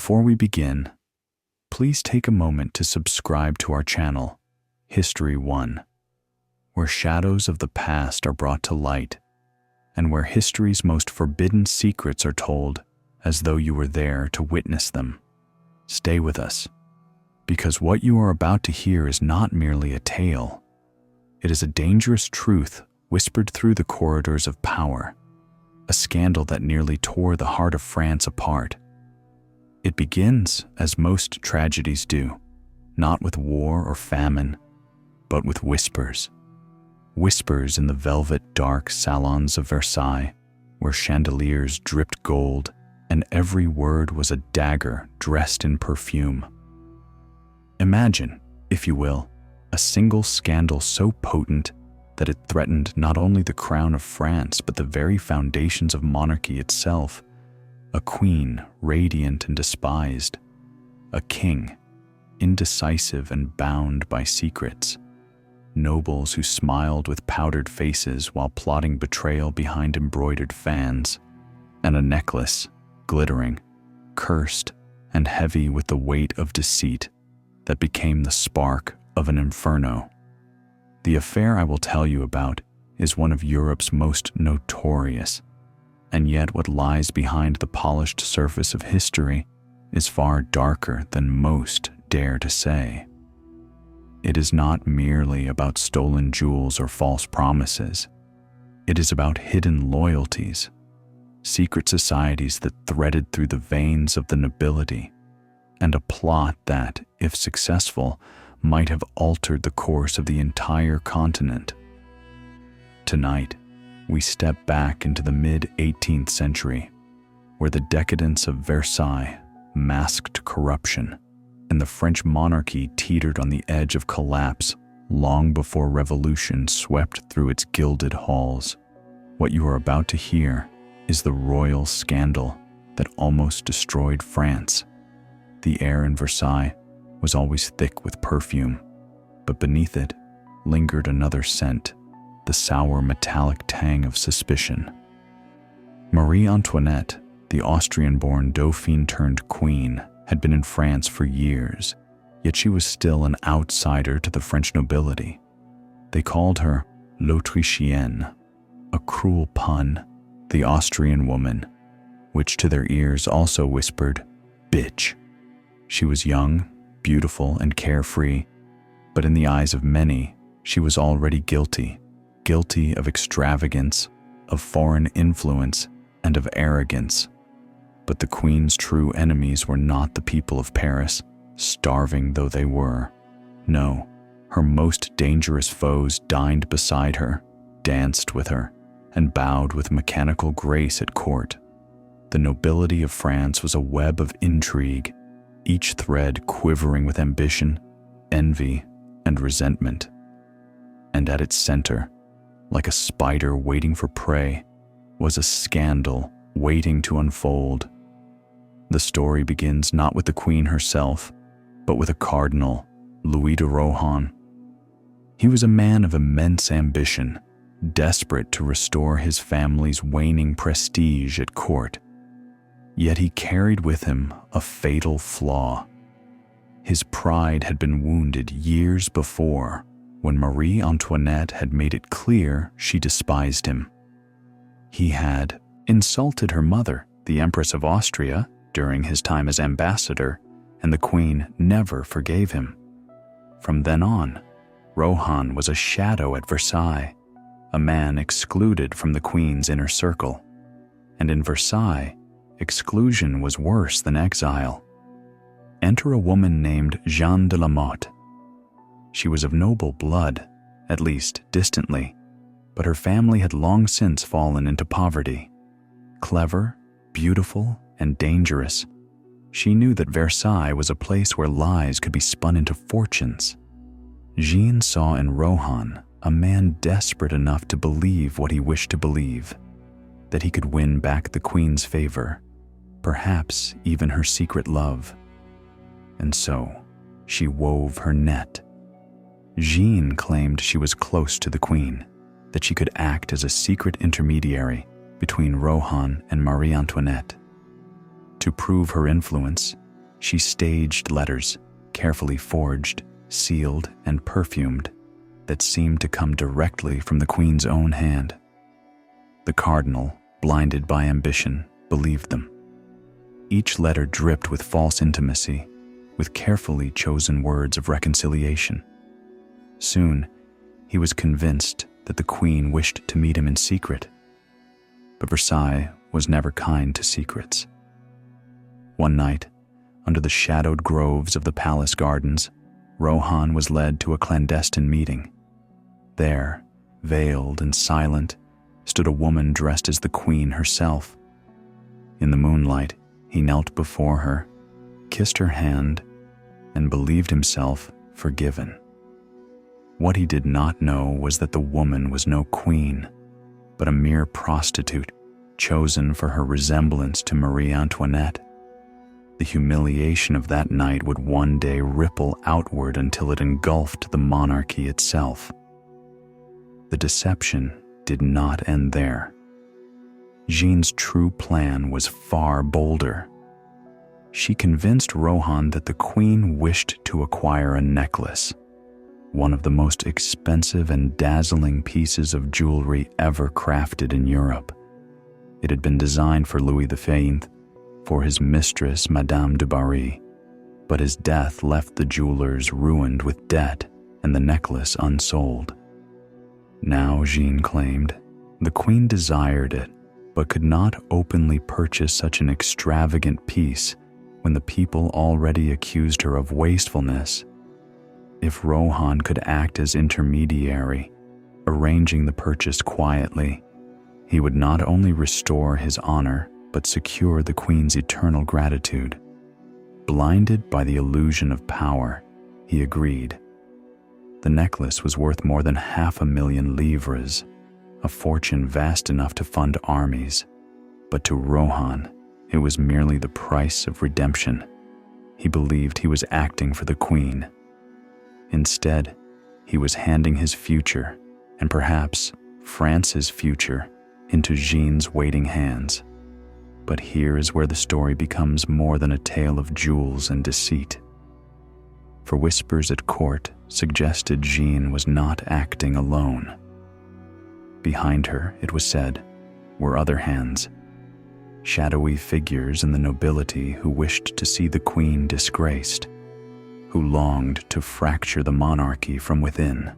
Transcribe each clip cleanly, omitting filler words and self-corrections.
Before we begin, please take a moment to subscribe to our channel, History 1, where shadows of the past are brought to light and where history's most forbidden secrets are told as though you were there to witness them. Stay with us, because what you are about to hear is not merely a tale. It is a dangerous truth whispered through the corridors of power, a scandal that nearly tore the heart of France apart. It begins, as most tragedies do, not with war or famine, but with whispers. Whispers in the velvet dark salons of Versailles, where chandeliers dripped gold and every word was a dagger dressed in perfume. Imagine, if you will, a single scandal so potent that it threatened not only the crown of France but the very foundations of monarchy itself. A queen radiant and despised, a king indecisive and bound by secrets, nobles who smiled with powdered faces while plotting betrayal behind embroidered fans, and a necklace glittering, cursed, and heavy with the weight of deceit that became the spark of an inferno. The affair I will tell you about is one of Europe's most notorious, and yet what lies behind the polished surface of history is far darker than most dare to say. It is not merely about stolen jewels or false promises. It is about hidden loyalties, secret societies that threaded through the veins of the nobility, and a plot that, if successful, might have altered the course of the entire continent. Tonight, we step back into the mid-18th century, where the decadence of Versailles masked corruption, and the French monarchy teetered on the edge of collapse long before revolution swept through its gilded halls. What you are about to hear is the royal scandal that almost destroyed France. The air in Versailles was always thick with perfume, but beneath it lingered another scent, the sour metallic tang of suspicion. Marie Antoinette, the Austrian-born Dauphine turned queen, had been in France for years, yet she was still an outsider to the French nobility. They called her l'Autrichienne, a cruel pun, the Austrian woman, which to their ears also whispered, bitch. She was young, beautiful, and carefree, but in the eyes of many, she was already guilty of extravagance, of foreign influence, and of arrogance. But the queen's true enemies were not the people of Paris, starving though they were. No, her most dangerous foes dined beside her, danced with her, and bowed with mechanical grace at court. The nobility of France was a web of intrigue, each thread quivering with ambition, envy, and resentment. And at its center, like a spider waiting for prey, was a scandal waiting to unfold. The story begins not with the queen herself, but with a cardinal, Louis de Rohan. He was a man of immense ambition, desperate to restore his family's waning prestige at court. Yet he carried with him a fatal flaw. His pride had been wounded years before, when Marie Antoinette had made it clear she despised him. He had insulted her mother, the Empress of Austria, during his time as ambassador, and the queen never forgave him. From then on, Rohan was a shadow at Versailles, a man excluded from the queen's inner circle. And in Versailles, exclusion was worse than exile. Enter a woman named Jeanne de la Motte. She was of noble blood, at least distantly, but her family had long since fallen into poverty. Clever, beautiful, and dangerous, she knew that Versailles was a place where lies could be spun into fortunes. Jeanne saw in Rohan a man desperate enough to believe what he wished to believe, that he could win back the queen's favor, perhaps even her secret love. And so, she wove her net. Jeanne claimed she was close to the queen, that she could act as a secret intermediary between Rohan and Marie Antoinette. To prove her influence, She staged letters, carefully forged, sealed, and perfumed, that seemed to come directly from the Queen's own hand. The cardinal, blinded by ambition, believed them. Each letter dripped with false intimacy, with carefully chosen words of reconciliation. Soon, he was convinced that the Queen wished to meet him in secret. But Versailles was never kind to secrets. One night, under the shadowed groves of the palace gardens, Rohan was led to a clandestine meeting. There, veiled and silent, stood a woman dressed as the Queen herself. In the moonlight, he knelt before her, kissed her hand, and believed himself forgiven. What he did not know was that the woman was no queen, but a mere prostitute chosen for her resemblance to Marie Antoinette. The humiliation of that night would one day ripple outward until it engulfed the monarchy itself. The deception did not end there. Jeanne's true plan was far bolder. She convinced Rohan that the Queen wished to acquire a necklace, one of the most expensive and dazzling pieces of jewelry ever crafted in Europe. It had been designed for Louis XV, for his mistress Madame du Barry, but his death left the jewelers ruined with debt and the necklace unsold. Now, Jeanne claimed, the Queen desired it, but could not openly purchase such an extravagant piece when the people already accused her of wastefulness. If Rohan could act as intermediary, arranging the purchase quietly, he would not only restore his honor, but secure the Queen's eternal gratitude. Blinded by the illusion of power, he agreed. The necklace was worth more than 500,000 livres, a fortune vast enough to fund armies. But to Rohan, it was merely the price of redemption. He believed he was acting for the Queen. Instead, he was handing his future, and perhaps France's future, into Jeanne's waiting hands. But here is where the story becomes more than a tale of jewels and deceit. For whispers at court suggested Jeanne was not acting alone. Behind her, it was said, were other hands, shadowy figures in the nobility who wished to see the Queen disgraced, who longed to fracture the monarchy from within.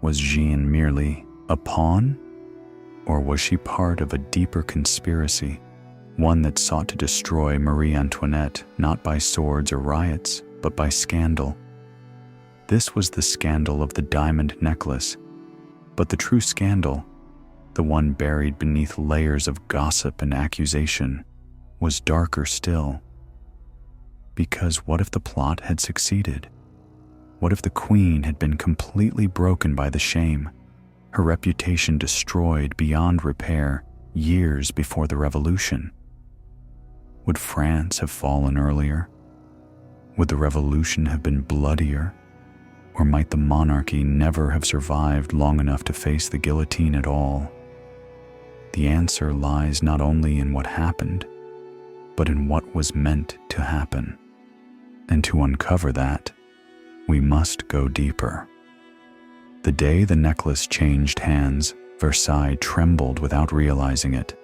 Was Jeanne merely a pawn? Or was she part of a deeper conspiracy, one that sought to destroy Marie Antoinette not by swords or riots, but by scandal? This was the scandal of the diamond necklace, but the true scandal, the one buried beneath layers of gossip and accusation, was darker still. Because what if the plot had succeeded? What if the Queen had been completely broken by the shame, her reputation destroyed beyond repair years before the Revolution? Would France have fallen earlier? Would the Revolution have been bloodier? Or might the monarchy never have survived long enough to face the guillotine at all? The answer lies not only in what happened, but in what was meant to happen. And to uncover that, we must go deeper. The day the necklace changed hands, Versailles trembled without realizing it.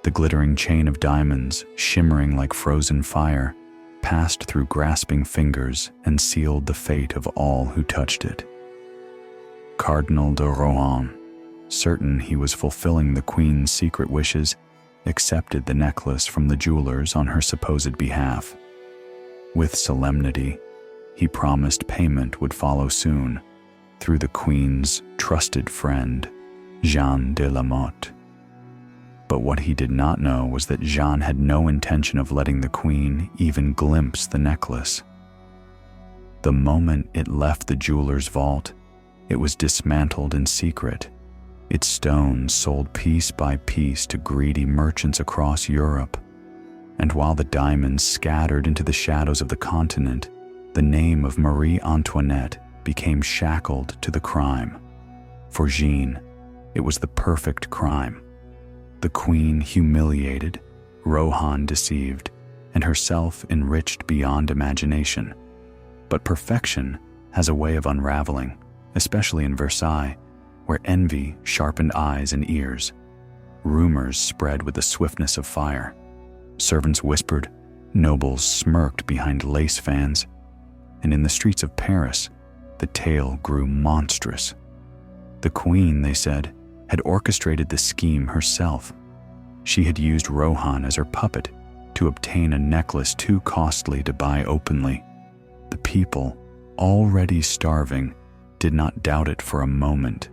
The glittering chain of diamonds, shimmering like frozen fire, passed through grasping fingers and sealed the fate of all who touched it. Cardinal de Rohan, certain he was fulfilling the Queen's secret wishes, accepted the necklace from the jewelers on her supposed behalf. With solemnity, he promised payment would follow soon, through the Queen's trusted friend, Jeanne de la Motte. But what he did not know was that Jeanne had no intention of letting the Queen even glimpse the necklace. The moment it left the jeweler's vault, it was dismantled in secret, its stones sold piece by piece to greedy merchants across Europe. And while the diamonds scattered into the shadows of the continent, the name of Marie Antoinette became shackled to the crime. For Jeanne, it was the perfect crime. The Queen humiliated, Rohan deceived, and herself enriched beyond imagination. But perfection has a way of unraveling, especially in Versailles, where envy sharpened eyes and ears. Rumors spread with the swiftness of fire. Servants whispered, nobles smirked behind lace fans, and in the streets of Paris, the tale grew monstrous. The queen, they said, had orchestrated the scheme herself. She had used Rohan as her puppet to obtain a necklace too costly to buy openly. The people, already starving, did not doubt it for a moment.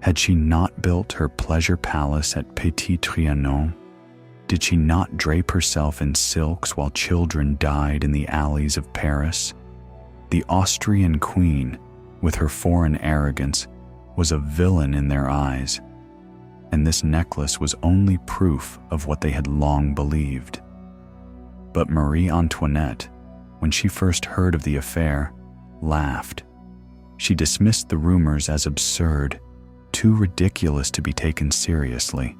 Had she not built her pleasure palace at Petit Trianon? Did she not drape herself in silks while children died in the alleys of Paris? The Austrian queen, with her foreign arrogance, was a villain in their eyes, and this necklace was only proof of what they had long believed. But Marie Antoinette, when she first heard of the affair, laughed. She dismissed the rumors as absurd, too ridiculous to be taken seriously.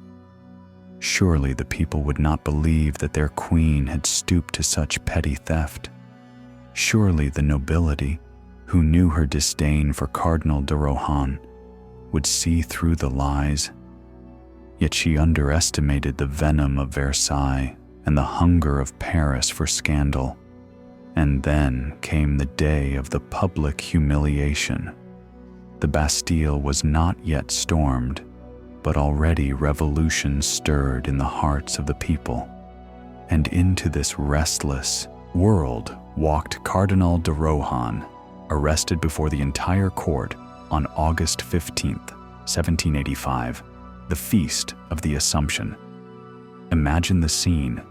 Surely the people would not believe that their queen had stooped to such petty theft. Surely the nobility, who knew her disdain for Cardinal de Rohan, would see through the lies. Yet she underestimated the venom of Versailles and the hunger of Paris for scandal. And then came the day of the public humiliation. The Bastille was not yet stormed, but already revolution stirred in the hearts of the people. And into this restless world walked Cardinal de Rohan, arrested before the entire court on August 15th, 1785, the Feast of the Assumption. Imagine the scene: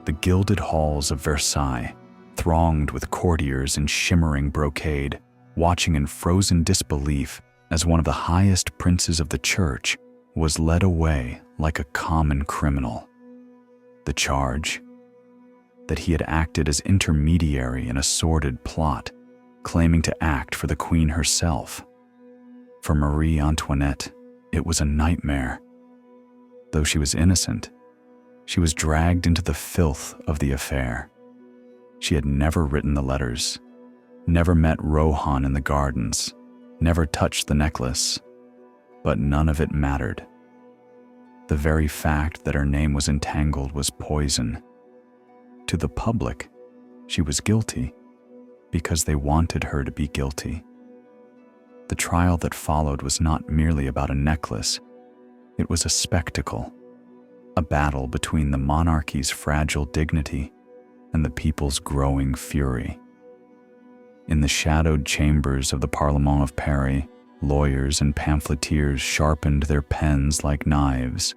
the gilded halls of Versailles, thronged with courtiers in shimmering brocade, watching in frozen disbelief as one of the highest princes of the church was led away like a common criminal. The charge? That he had acted as intermediary in a sordid plot, claiming to act for the queen herself. For Marie Antoinette, it was a nightmare. Though she was innocent, she was dragged into the filth of the affair. She had never written the letters, never met Rohan in the gardens, never touched the necklace, but none of it mattered. The very fact that her name was entangled was poison. To the public, she was guilty because they wanted her to be guilty. The trial that followed was not merely about a necklace. It was a spectacle, a battle between the monarchy's fragile dignity and the people's growing fury. In the shadowed chambers of the Parlement of Paris, lawyers and pamphleteers sharpened their pens like knives.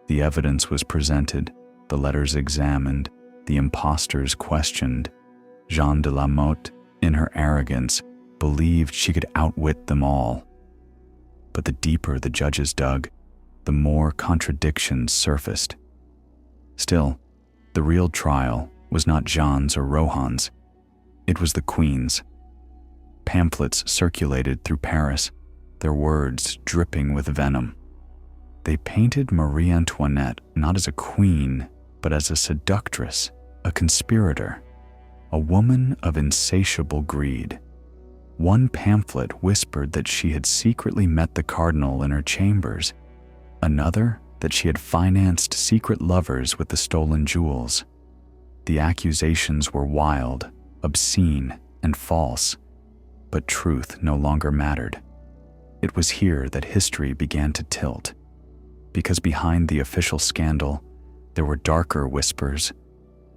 The evidence was presented, the letters examined, the impostors questioned. Jeanne de la Motte, in her arrogance, believed she could outwit them all. But the deeper the judges dug, the more contradictions surfaced. Still, the real trial was not Jeanne's or Rohan's. It was the Queen's. Pamphlets circulated through Paris, their words dripping with venom. They painted Marie Antoinette not as a queen, but as a seductress, a conspirator, a woman of insatiable greed. One pamphlet whispered that she had secretly met the cardinal in her chambers, another that she had financed secret lovers with the stolen jewels. The accusations were wild, obscene, and false, but truth no longer mattered. It was here that history began to tilt, because behind the official scandal, there were darker whispers,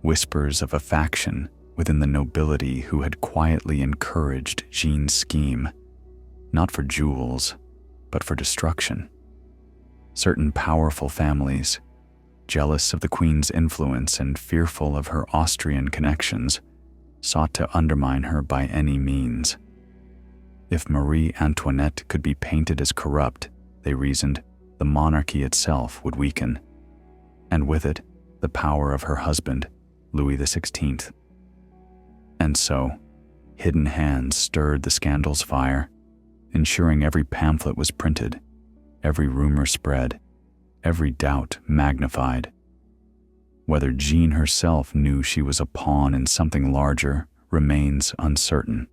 whispers of a faction within the nobility who had quietly encouraged Jeanne's scheme, not for jewels, but for destruction. Certain powerful families, jealous of the Queen's influence and fearful of her Austrian connections, sought to undermine her by any means. If Marie Antoinette could be painted as corrupt, they reasoned, the monarchy itself would weaken, and with it, the power of her husband, Louis XVI. And so, hidden hands stirred the scandal's fire, ensuring every pamphlet was printed, every rumor spread, every doubt magnified. Whether Jean herself knew she was a pawn in something larger remains uncertain.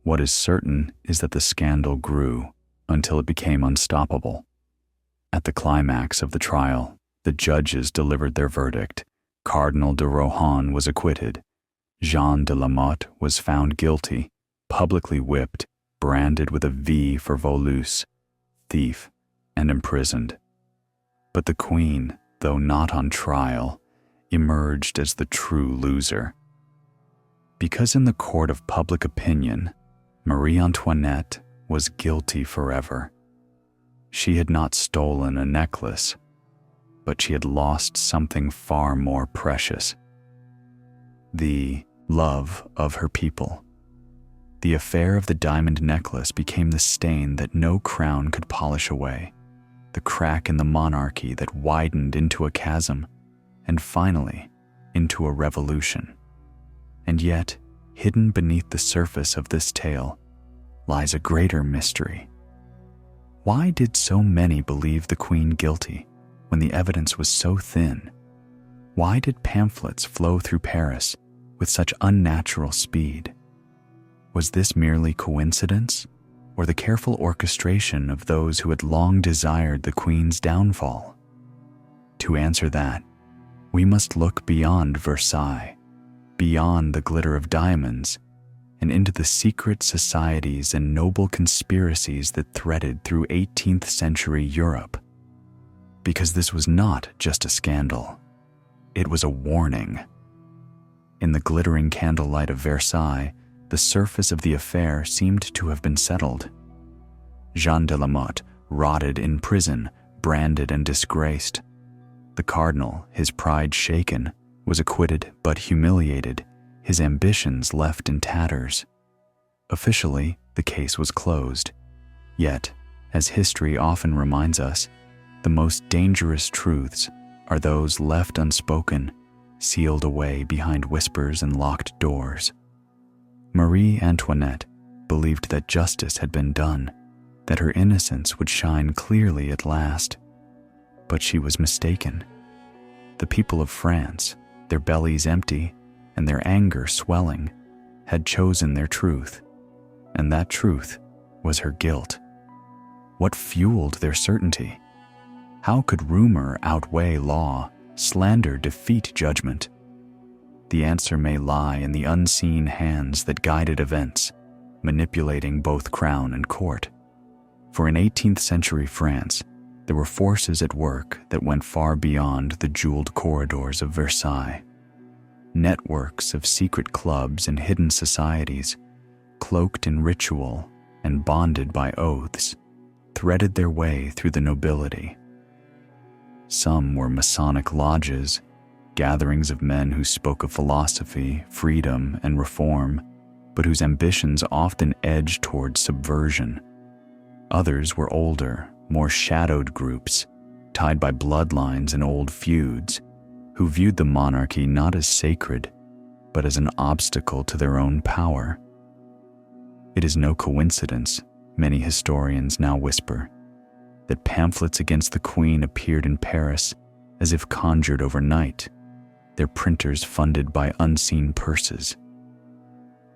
What is certain is that the scandal grew until it became unstoppable. At the climax of the trial, the judges delivered their verdict. Cardinal de Rohan was acquitted. Jean de la Motte was found guilty, publicly whipped, branded with a V for volus, thief, and imprisoned. But the Queen, though not on trial, emerged as the true loser. Because in the court of public opinion, Marie Antoinette was guilty forever. She had not stolen a necklace, but she had lost something far more precious: the love of her people. The affair of the diamond necklace became the stain that no crown could polish away, the crack in the monarchy that widened into a chasm, and finally into a revolution. And yet, hidden beneath the surface of this tale lies a greater mystery. Why did so many believe the Queen guilty when the evidence was so thin? Why did pamphlets flow through Paris with such unnatural speed? Was this merely coincidence, or the careful orchestration of those who had long desired the Queen's downfall? To answer that, we must look beyond Versailles, beyond the glitter of diamonds, and into the secret societies and noble conspiracies that threaded through 18th century Europe. Because this was not just a scandal, it was a warning. In the glittering candlelight of Versailles, the surface of the affair seemed to have been settled. Jean de la Motte rotted in prison, branded and disgraced. The cardinal, his pride shaken, was acquitted but humiliated, his ambitions left in tatters. Officially, the case was closed. Yet, as history often reminds us, the most dangerous truths are those left unspoken, sealed away behind whispers and locked doors. Marie Antoinette believed that justice had been done, that her innocence would shine clearly at last. But she was mistaken. The people of France, their bellies empty and their anger swelling, had chosen their truth, and that truth was her guilt. What fueled their certainty? How could rumor outweigh law, slander defeat judgment? The answer may lie in the unseen hands that guided events, manipulating both crown and court. For in 18th century France, there were forces at work that went far beyond the jeweled corridors of Versailles. Networks of secret clubs and hidden societies, cloaked in ritual and bonded by oaths, threaded their way through the nobility. Some were Masonic lodges, gatherings of men who spoke of philosophy, freedom, and reform, but whose ambitions often edged toward subversion. Others were older, more shadowed groups, tied by bloodlines and old feuds, who viewed the monarchy not as sacred, but as an obstacle to their own power. It is no coincidence, many historians now whisper, that pamphlets against the Queen appeared in Paris as if conjured overnight, their printers funded by unseen purses.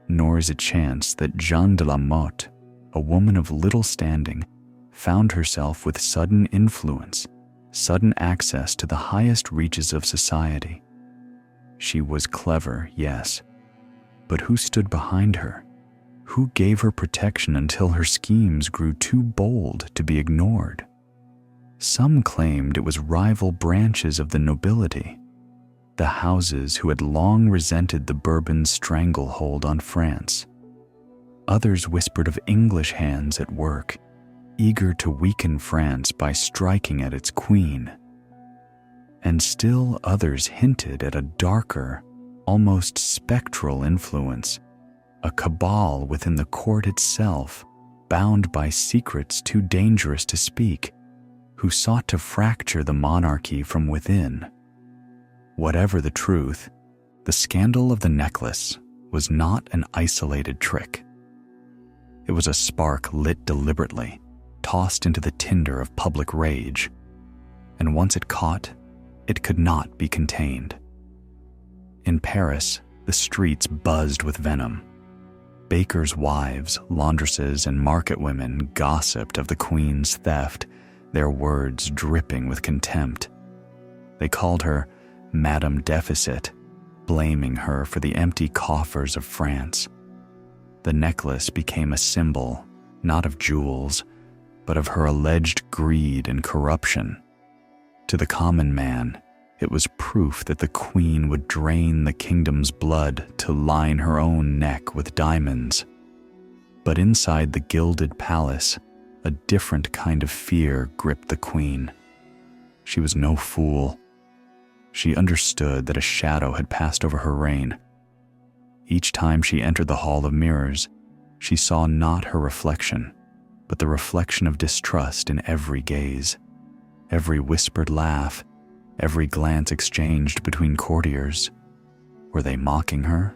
Nor is it chance that Jean de la Motte, a woman of little standing, found herself with sudden influence, sudden access to the highest reaches of society. She was clever, yes, but who stood behind her? Who gave her protection until her schemes grew too bold to be ignored? Some claimed it was rival branches of the nobility, the houses who had long resented the Bourbon stranglehold on France. Others whispered of English hands at work, eager to weaken France by striking at its queen. And still others hinted at a darker, almost spectral influence, a cabal within the court itself, bound by secrets too dangerous to speak, who sought to fracture the monarchy from within. Whatever the truth, the scandal of the necklace was not an isolated trick. It was a spark lit deliberately, tossed into the tinder of public rage, and once it caught, It could not be contained. In Paris, the streets buzzed with venom. Bakers' wives, laundresses, and market women gossiped of the Queen's theft, their words dripping with contempt. They called her Madame Deficit, blaming her for the empty coffers of France. The necklace became a symbol, not of jewels, but of her alleged greed and corruption. To the common man, it was proof that the Queen would drain the kingdom's blood to line her own neck with diamonds. But inside the gilded palace, a different kind of fear gripped the Queen. She was no fool. She understood that a shadow had passed over her reign. Each time she entered the Hall of Mirrors, she saw not her reflection, but the reflection of distrust in every gaze, every whispered laugh, every glance exchanged between courtiers. Were they mocking her?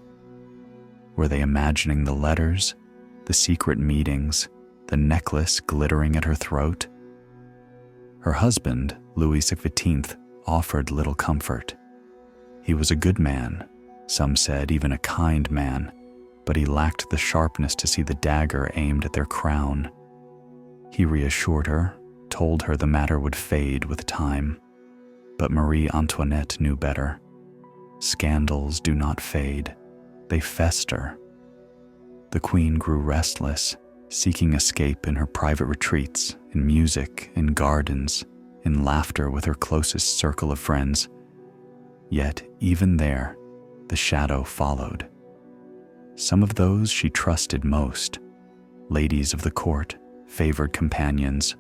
Were they imagining the letters, the secret meetings, the necklace glittering at her throat? Her husband, Louis XV, offered little comfort. He was a good man, some said even a kind man, but he lacked the sharpness to see the dagger aimed at their crown. He reassured her, told her the matter would fade with time. But Marie Antoinette knew better. Scandals do not fade, they fester. The Queen grew restless, seeking escape in her private retreats, in music, in gardens, in laughter with her closest circle of friends. Yet, even there, the shadow followed. Some of those she trusted most, ladies of the court, favored companions,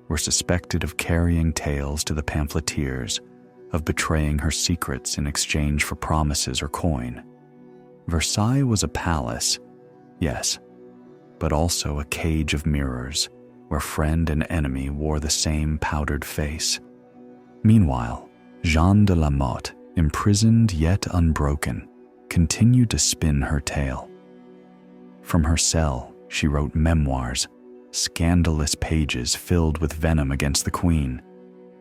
were suspected of carrying tales to the pamphleteers, of betraying her secrets in exchange for promises or coin. Versailles was a palace, yes, but also a cage of mirrors, where friend and enemy wore the same powdered face. Meanwhile, Jeanne de la Motte, imprisoned yet unbroken, continued to spin her tale. From her cell, she wrote memoirs, scandalous pages filled with venom against the Queen.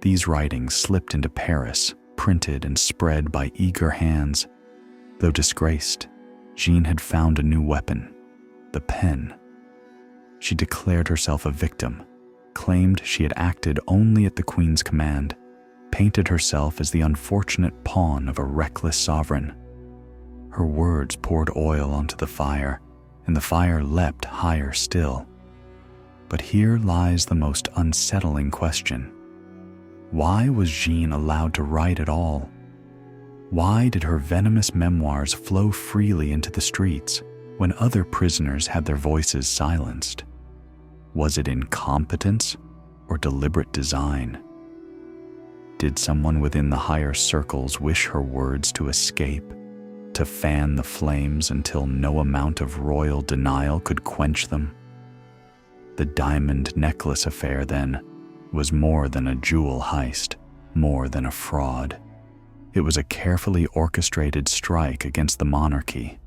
These writings slipped into Paris, printed and spread by eager hands. Though disgraced, Jeanne had found a new weapon, the pen. She declared herself a victim, claimed she had acted only at the Queen's command, painted herself as the unfortunate pawn of a reckless sovereign. Her words poured oil onto the fire, and the fire leapt higher still. But here lies the most unsettling question. Why was Jeanne allowed to write at all? Why did her venomous memoirs flow freely into the streets when other prisoners had their voices silenced? Was it incompetence or deliberate design? Did someone within the higher circles wish her words to escape, to fan the flames until no amount of royal denial could quench them? The diamond necklace affair, then, was more than a jewel heist, more than a fraud. It was a carefully orchestrated strike against the monarchy,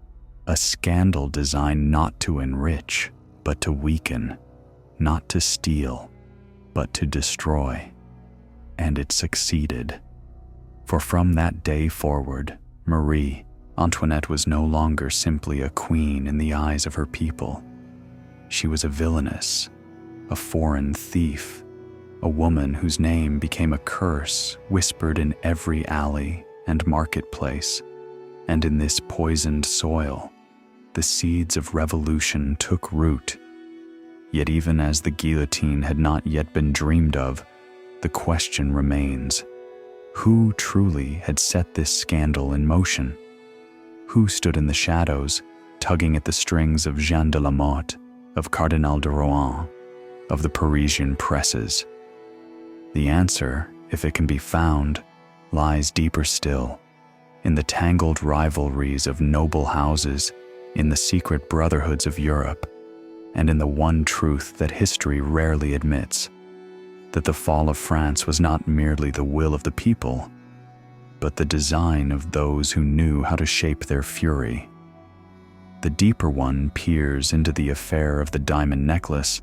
a scandal designed not to enrich, but to weaken, not to steal, but to destroy. And it succeeded. For from that day forward, Marie Antoinette was no longer simply a queen in the eyes of her people. She was a villainess, a foreign thief, a woman whose name became a curse whispered in every alley and marketplace. And in this poisoned soil, the seeds of revolution took root. Yet even as the guillotine had not yet been dreamed of, the question remains: who truly had set this scandal in motion? Who stood in the shadows, tugging at the strings of Jeanne de la Motte, of Cardinal de Rohan, of the Parisian presses? The answer, if it can be found, lies deeper still, in the tangled rivalries of noble houses, in the secret brotherhoods of Europe, and in the one truth that history rarely admits, that the fall of France was not merely the will of the people, but the design of those who knew how to shape their fury. The deeper one peers into the affair of the diamond necklace,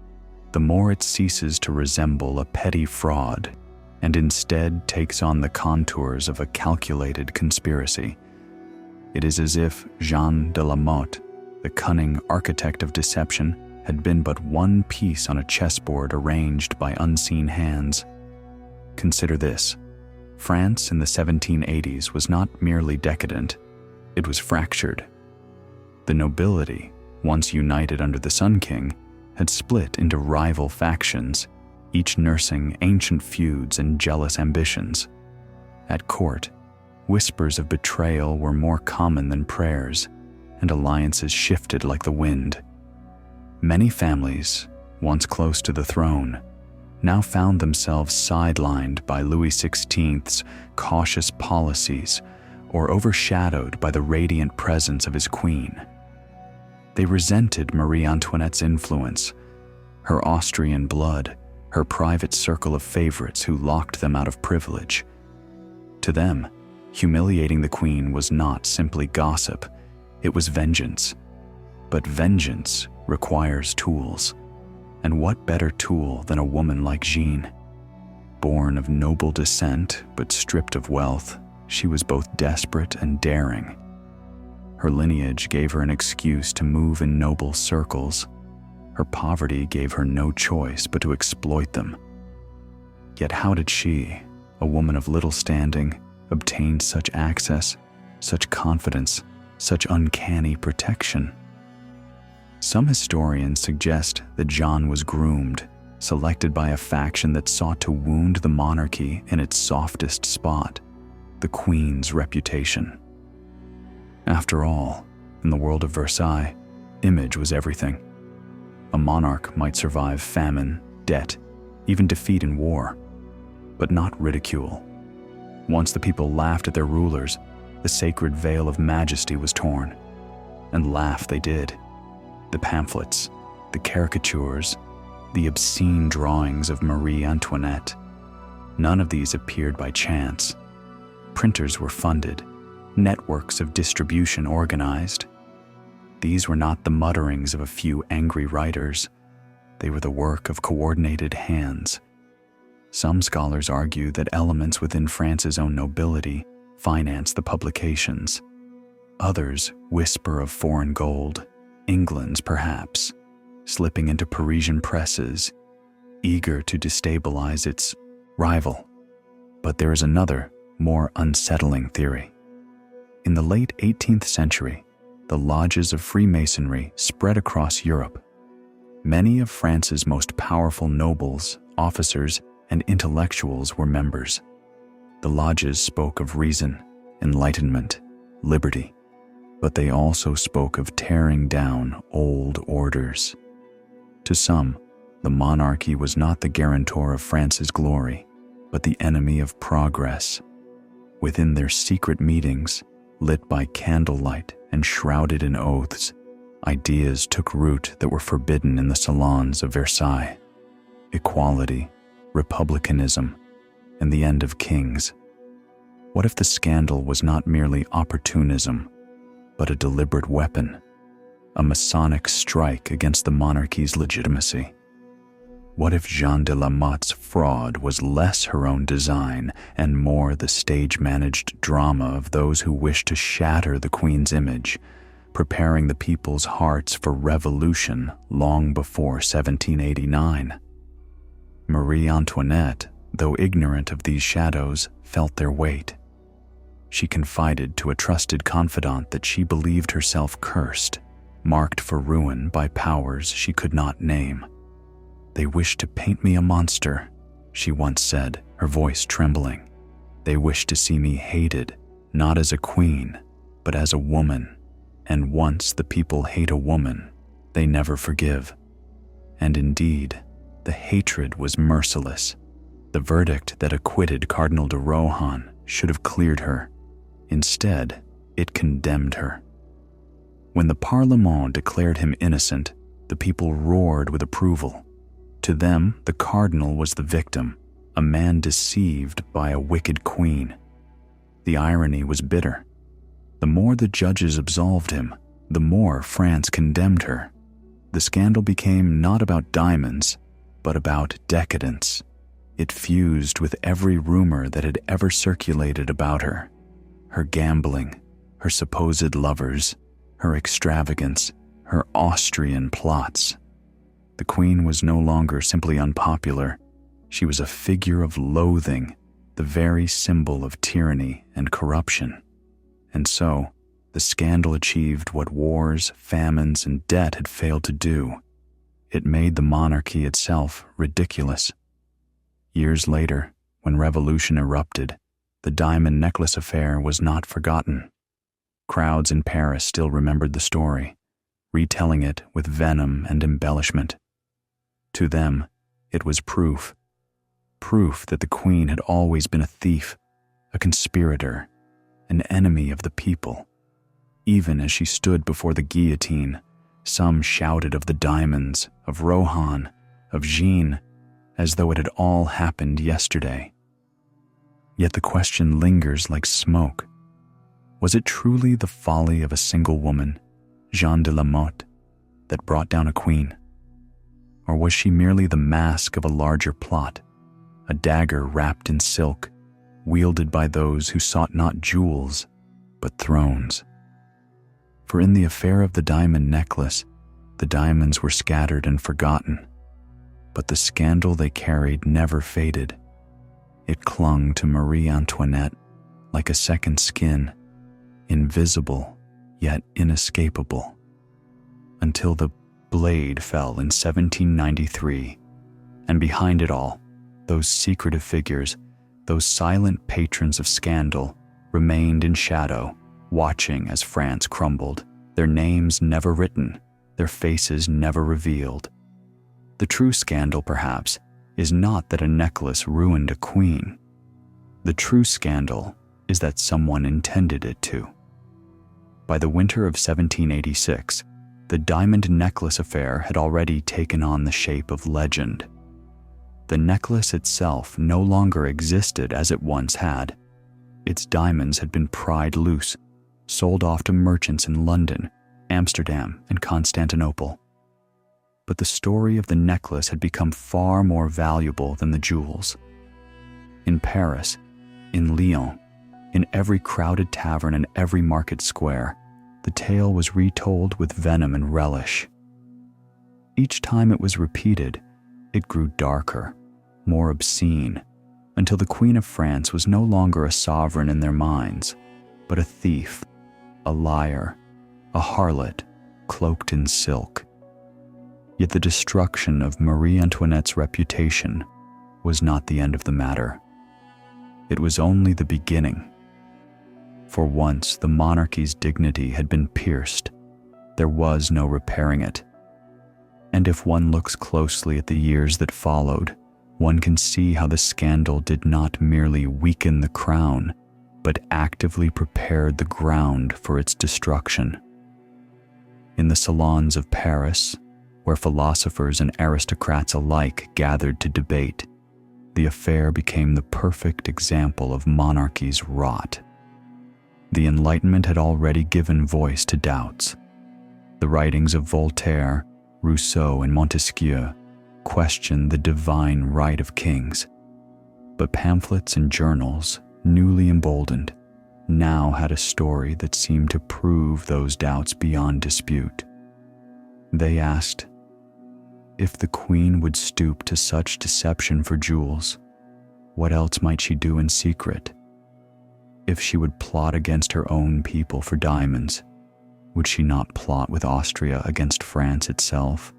the more it ceases to resemble a petty fraud and instead takes on the contours of a calculated conspiracy. It is as if Jean de la Motte, the cunning architect of deception, had been but one piece on a chessboard arranged by unseen hands. Consider this. France in the 1780s was not merely decadent, it was fractured. The nobility, once united under the Sun King, had split into rival factions, each nursing ancient feuds and jealous ambitions. At court, whispers of betrayal were more common than prayers, and alliances shifted like the wind. Many families, once close to the throne, now found themselves sidelined by Louis XVI's cautious policies or overshadowed by the radiant presence of his queen. They resented Marie Antoinette's influence, her Austrian blood, her private circle of favorites who locked them out of privilege. To them, humiliating the queen was not simply gossip, it was vengeance. But vengeance requires tools. And what better tool than a woman like Jeanne? Born of noble descent but stripped of wealth, she was both desperate and daring. Her lineage gave her an excuse to move in noble circles. Her poverty gave her no choice but to exploit them. Yet how did she, a woman of little standing, obtain such access, such confidence, such uncanny protection? Some historians suggest that Jeanne was groomed, selected by a faction that sought to wound the monarchy in its softest spot, the queen's reputation. After all, in the world of Versailles, image was everything. A monarch might survive famine, debt, even defeat in war, but not ridicule. Once the people laughed at their rulers, the sacred veil of majesty was torn. And laugh they did. The pamphlets, the caricatures, the obscene drawings of Marie Antoinette. None of these appeared by chance. Printers were funded, networks of distribution organized. These were not the mutterings of a few angry writers. They were the work of coordinated hands. Some scholars argue that elements within France's own nobility financed the publications. Others whisper of foreign gold, England's perhaps, slipping into Parisian presses, eager to destabilize its rival. But there is another, more unsettling theory. In the late 18th century, the lodges of Freemasonry spread across Europe. Many of France's most powerful nobles, officers, and intellectuals were members. The lodges spoke of reason, enlightenment, liberty, but they also spoke of tearing down old orders. To some, the monarchy was not the guarantor of France's glory, but the enemy of progress. Within their secret meetings, lit by candlelight and shrouded in oaths, ideas took root that were forbidden in the salons of Versailles. Equality, republicanism, and the end of kings. What if the scandal was not merely opportunism, but a deliberate weapon, a Masonic strike against the monarchy's legitimacy? What if Jeanne de la Motte's fraud was less her own design and more the stage-managed drama of those who wished to shatter the queen's image, preparing the people's hearts for revolution long before 1789? Marie Antoinette, though ignorant of these shadows, felt their weight. She confided to a trusted confidant that she believed herself cursed, marked for ruin by powers she could not name. "They wish to paint me a monster," she once said, her voice trembling. "They wish to see me hated, not as a queen, but as a woman. And once the people hate a woman, they never forgive." And indeed, the hatred was merciless. The verdict that acquitted Cardinal de Rohan should have cleared her. Instead, it condemned her. When the Parlement declared him innocent, the people roared with approval. To them, the cardinal was the victim, a man deceived by a wicked queen. The irony was bitter. The more the judges absolved him, the more France condemned her. The scandal became not about diamonds, but about decadence. It fused with every rumor that had ever circulated about her. Her gambling, her supposed lovers, her extravagance, her Austrian plots. The queen was no longer simply unpopular. She was a figure of loathing, the very symbol of tyranny and corruption. And so, the scandal achieved what wars, famines, and debt had failed to do. It made the monarchy itself ridiculous. Years later, when revolution erupted, the diamond necklace affair was not forgotten. Crowds in Paris still remembered the story, retelling it with venom and embellishment. To them, it was proof that the queen had always been a thief, a conspirator, an enemy of the people. Even as she stood before the guillotine, some shouted of the diamonds, of Rohan, of Jean, as though it had all happened yesterday. Yet the question lingers like smoke. Was it truly the folly of a single woman, Jeanne de la Motte, that brought down a queen? Or was she merely the mask of a larger plot, a dagger wrapped in silk, wielded by those who sought not jewels, but thrones? For in the affair of the diamond necklace, the diamonds were scattered and forgotten, but the scandal they carried never faded. It clung to Marie Antoinette like a second skin, invisible yet inescapable, until the blade fell in 1793, and behind it all, those secretive figures, those silent patrons of scandal, remained in shadow, watching as France crumbled, their names never written, their faces never revealed. The true scandal, perhaps, is not that a necklace ruined a queen. The true scandal is that someone intended it to. By the winter of 1786, the diamond necklace affair had already taken on the shape of legend. The necklace itself no longer existed as it once had. Its diamonds had been pried loose, sold off to merchants in London, Amsterdam, and Constantinople. But the story of the necklace had become far more valuable than the jewels. In Paris, in Lyon, in every crowded tavern and every market square, the tale was retold with venom and relish. Each time it was repeated, it grew darker, more obscene, until the Queen of France was no longer a sovereign in their minds, but a thief, a liar, a harlot, cloaked in silk. Yet the destruction of Marie Antoinette's reputation was not the end of the matter. It was only the beginning. For once the monarchy's dignity had been pierced, there was no repairing it. And if one looks closely at the years that followed, one can see how the scandal did not merely weaken the crown, but actively prepared the ground for its destruction. In the salons of Paris, where philosophers and aristocrats alike gathered to debate, the affair became the perfect example of monarchy's rot. The Enlightenment had already given voice to doubts. The writings of Voltaire, Rousseau, and Montesquieu questioned the divine right of kings. But pamphlets and journals, newly emboldened, now had a story that seemed to prove those doubts beyond dispute. They asked, if the queen would stoop to such deception for jewels, what else might she do in secret? If she would plot against her own people for diamonds, would she not plot with Austria against France itself?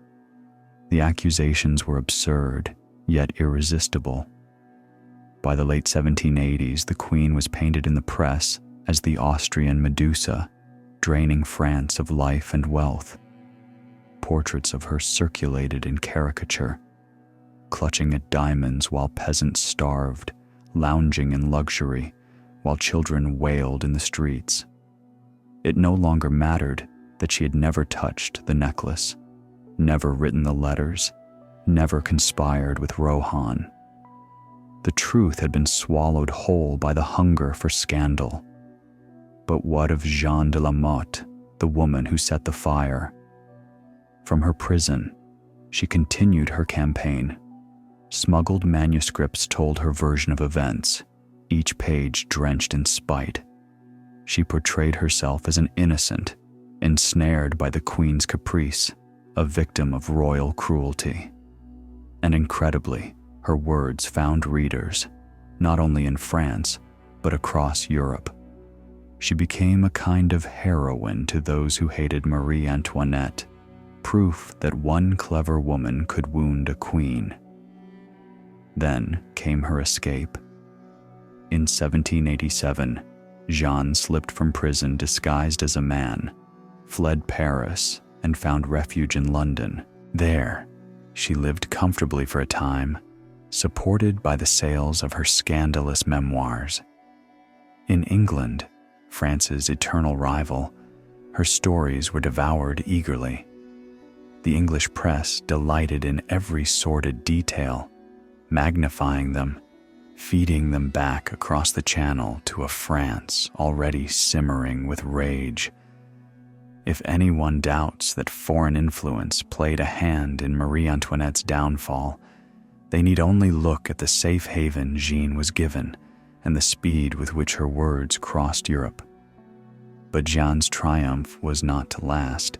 The accusations were absurd, yet irresistible. By the late 1780s, the queen was painted in the press as the Austrian Medusa, draining France of life and wealth. Portraits of her circulated in caricature, clutching at diamonds while peasants starved, lounging in luxury, while children wailed in the streets. It no longer mattered that she had never touched the necklace, never written the letters, never conspired with Rohan. The truth had been swallowed whole by the hunger for scandal. But what of Jeanne de la Motte, the woman who set the fire? From her prison, she continued her campaign, Smuggled manuscripts told her version of events, each page drenched in spite. She portrayed herself as an innocent, ensnared by the Queen's caprice, a victim of royal cruelty. And incredibly, her words found readers, not only in France, but across Europe. She became a kind of heroine to those who hated Marie Antoinette, proof that one clever woman could wound a queen. Then came her escape. In 1787, Jeanne slipped from prison disguised as a man, fled Paris, and found refuge in London. There, she lived comfortably for a time, supported by the sales of her scandalous memoirs. In England, France's eternal rival, her stories were devoured eagerly. The English press delighted in every sordid detail, magnifying them, feeding them back across the channel to a France already simmering with rage. If anyone doubts that foreign influence played a hand in Marie Antoinette's downfall, they need only look at the safe haven Jeanne was given and the speed with which her words crossed Europe. But Jeanne's triumph was not to last.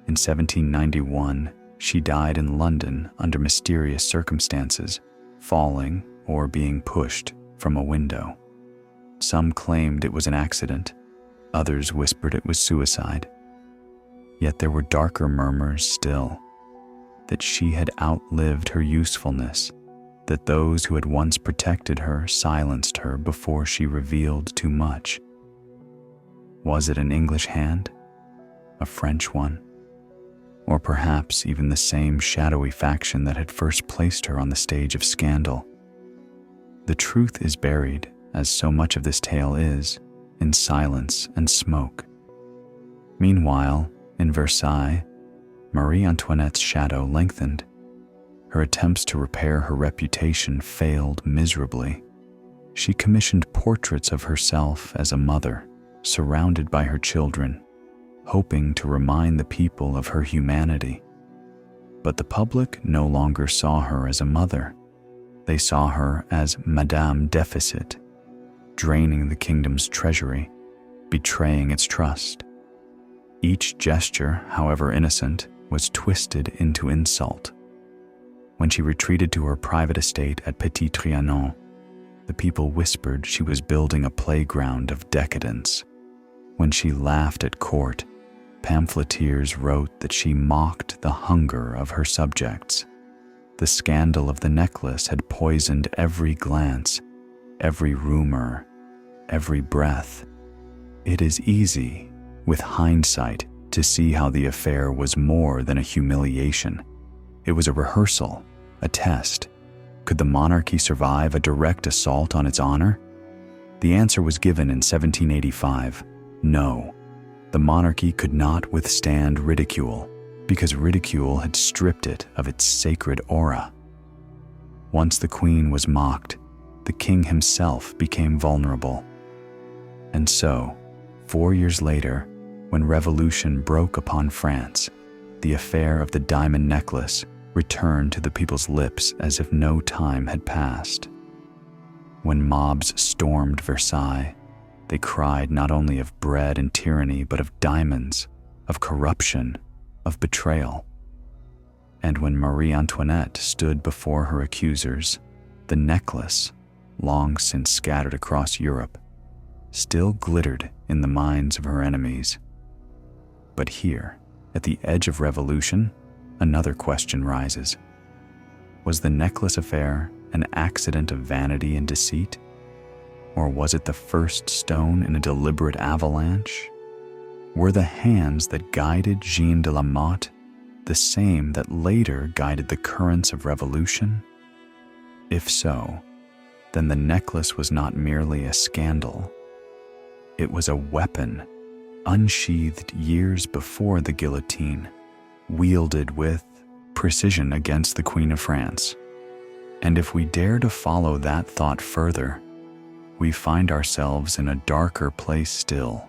In 1791, she died in London under mysterious circumstances, falling or being pushed from a window. Some claimed it was an accident, others whispered it was suicide. Yet there were darker murmurs still, that she had outlived her usefulness, that those who had once protected her silenced her before she revealed too much. Was it an English hand? A French one? Or perhaps even the same shadowy faction that had first placed her on the stage of scandal? The truth is buried, as so much of this tale is, in silence and smoke. Meanwhile, in Versailles, Marie Antoinette's shadow lengthened. Her attempts to repair her reputation failed miserably. She commissioned portraits of herself as a mother, surrounded by her children, hoping to remind the people of her humanity. But the public no longer saw her as a mother. They saw her as Madame Deficit, draining the kingdom's treasury, betraying its trust. Each gesture, however innocent, was twisted into insult. When she retreated to her private estate at Petit Trianon, the people whispered she was building a playground of decadence. When she laughed at court, pamphleteers wrote that she mocked the hunger of her subjects. The scandal of the necklace had poisoned every glance, every rumor, every breath. It is easy, with hindsight, to see how the affair was more than a humiliation. It was a rehearsal, a test. Could the monarchy survive a direct assault on its honor? The answer was given in 1785. No, the monarchy could not withstand ridicule, because ridicule had stripped it of its sacred aura. Once the queen was mocked, the king himself became vulnerable. And so, 4 years later, when revolution broke upon France, the affair of the diamond necklace returned to the people's lips as if no time had passed. When mobs stormed Versailles, they cried not only of bread and tyranny, but of diamonds, of corruption, of betrayal. And when Marie Antoinette stood before her accusers, the necklace, long since scattered across Europe, still glittered in the minds of her enemies. But here, at the edge of revolution, another question rises. Was the necklace affair an accident of vanity and deceit? Or was it the first stone in a deliberate avalanche? Were the hands that guided Jeanne de la Motte the same that later guided the currents of revolution? If so, then the necklace was not merely a scandal. It was a weapon, unsheathed years before the guillotine, wielded with precision against the Queen of France. And if we dare to follow that thought further, we find ourselves in a darker place still.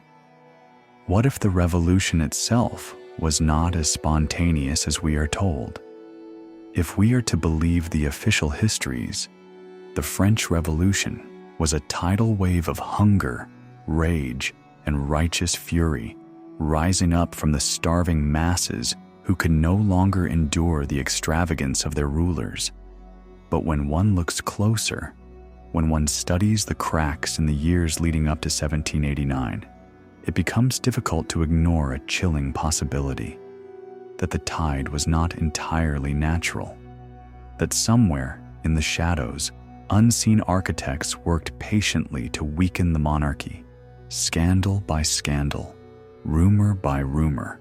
What if the revolution itself was not as spontaneous as we are told? If we are to believe the official histories, the French Revolution was a tidal wave of hunger, rage, and righteous fury rising up from the starving masses who could no longer endure the extravagance of their rulers. But when one looks closer, when one studies the cracks in the years leading up to 1789, it becomes difficult to ignore a chilling possibility that the tide was not entirely natural, that somewhere in the shadows, unseen architects worked patiently to weaken the monarchy, scandal by scandal, rumor by rumor,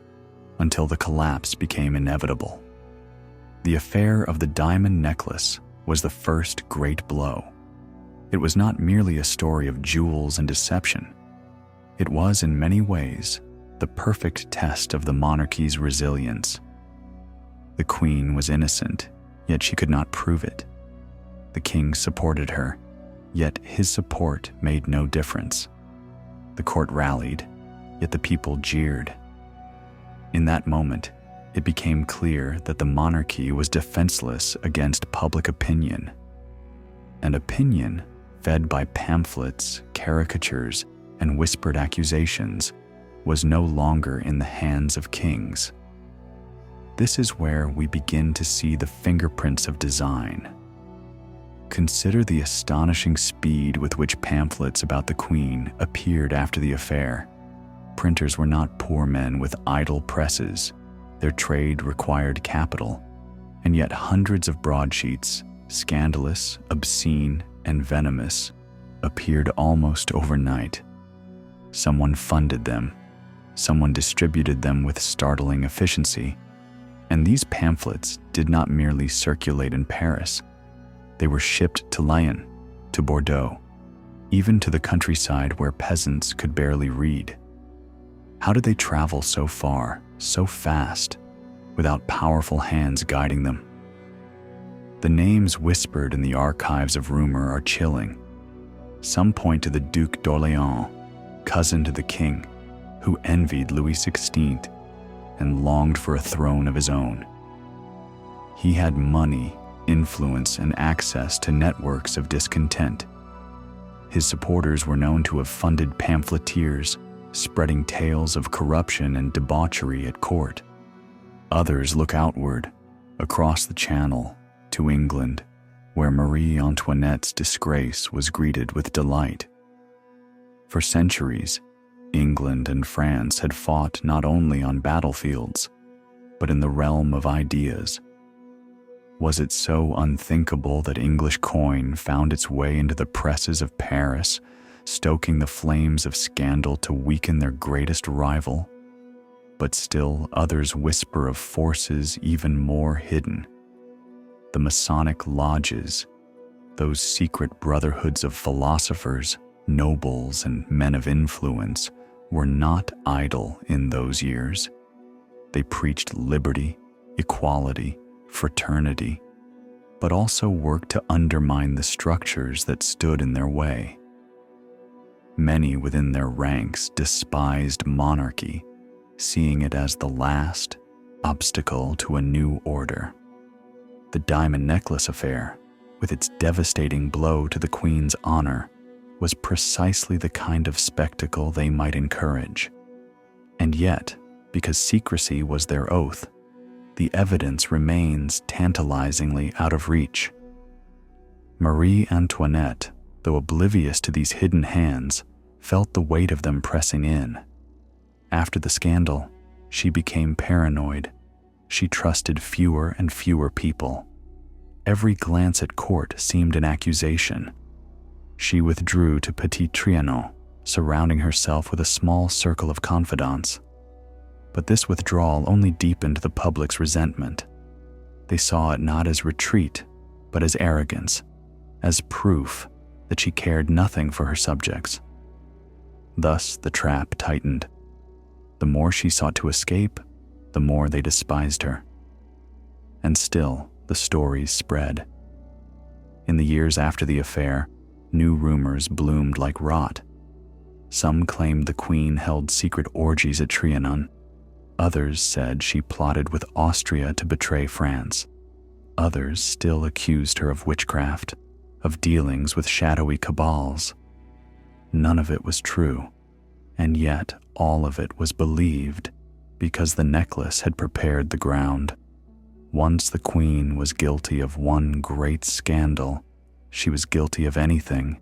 until the collapse became inevitable. The affair of the diamond necklace was the first great blow. It was not merely a story of jewels and deception. It was, in many ways, the perfect test of the monarchy's resilience. The queen was innocent, yet she could not prove it. The king supported her, yet his support made no difference. The court rallied, yet the people jeered. In that moment, it became clear that the monarchy was defenseless against public opinion. And opinion, fed by pamphlets, caricatures, and whispered accusations, was no longer in the hands of kings. This is where we begin to see the fingerprints of design. Consider the astonishing speed with which pamphlets about the Queen appeared after the affair. Printers were not poor men with idle presses. Their trade required capital, and yet hundreds of broadsheets, scandalous, obscene, and venomous, appeared almost overnight. Someone funded them. Someone distributed them with startling efficiency. And these pamphlets did not merely circulate in Paris. They were shipped to Lyon, to Bordeaux, even to the countryside where peasants could barely read. How did they travel so far, so fast, without powerful hands guiding them? The names whispered in the archives of rumor are chilling. Some point to the Duc d'Orléans, cousin to the king, who envied Louis XVI and longed for a throne of his own. He had money, influence, and access to networks of discontent. His supporters were known to have funded pamphleteers, spreading tales of corruption and debauchery at court. Others look outward, across the Channel, to England, where Marie Antoinette's disgrace was greeted with delight. For centuries, England and France had fought not only on battlefields, but in the realm of ideas. Was it so unthinkable that English coin found its way into the presses of Paris, stoking the flames of scandal to weaken their greatest rival? But still others whisper of forces even more hidden. The Masonic lodges, those secret brotherhoods of philosophers, nobles, and men of influence, were not idle in those years. They preached liberty, equality, fraternity, but also worked to undermine the structures that stood in their way. Many within their ranks despised monarchy, seeing it as the last obstacle to a new order. The diamond necklace affair, with its devastating blow to the Queen's honor, was precisely the kind of spectacle they might encourage. And yet, because secrecy was their oath, the evidence remains tantalizingly out of reach. Marie Antoinette, though oblivious to these hidden hands, felt the weight of them pressing in. After the scandal, she became paranoid. She trusted fewer and fewer people. Every glance at court seemed an accusation. She withdrew to Petit Trianon, surrounding herself with a small circle of confidants. But this withdrawal only deepened the public's resentment. They saw it not as retreat, but as arrogance, as proof that she cared nothing for her subjects. Thus the trap tightened. The more she sought to escape, the more they despised her. And still, the stories spread. In the years after the affair, new rumors bloomed like rot. Some claimed the Queen held secret orgies at Trianon. Others said she plotted with Austria to betray France. Others still accused her of witchcraft, of dealings with shadowy cabals. None of it was true, and yet all of it was believed because the necklace had prepared the ground. Once the queen was guilty of one great scandal, she was guilty of anything.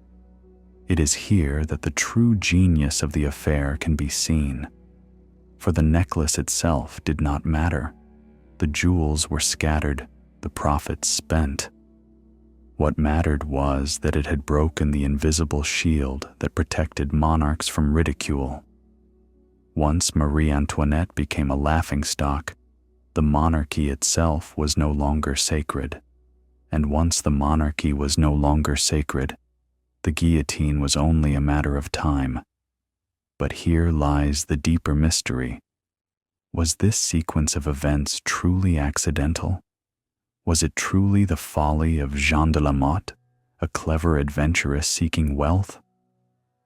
It is here that the true genius of the affair can be seen. For the necklace itself did not matter. The jewels were scattered, the profits spent. What mattered was that it had broken the invisible shield that protected monarchs from ridicule. Once Marie Antoinette became a laughingstock, the monarchy itself was no longer sacred. And once the monarchy was no longer sacred, the guillotine was only a matter of time. But here lies the deeper mystery. Was this sequence of events truly accidental? Was it truly the folly of Jeanne de la Motte, a clever adventuress seeking wealth?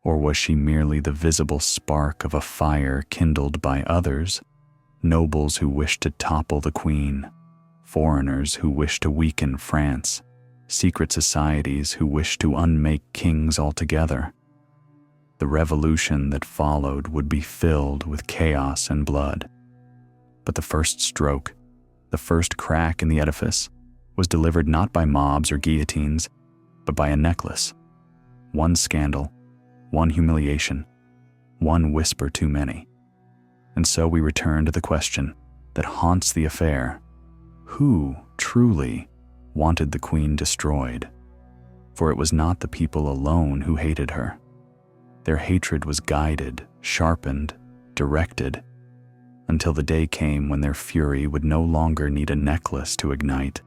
Or was she merely the visible spark of a fire kindled by others, nobles who wished to topple the queen, foreigners who wished to weaken France, secret societies who wished to unmake kings altogether? The revolution that followed would be filled with chaos and blood. But the first stroke, the first crack in the edifice, was delivered not by mobs or guillotines, but by a necklace. One scandal, one humiliation, one whisper too many. And so we return to the question that haunts the affair: who truly wanted the queen destroyed? For it was not the people alone who hated her. Their hatred was guided, sharpened, directed, until the day came when their fury would no longer need a necklace to ignite.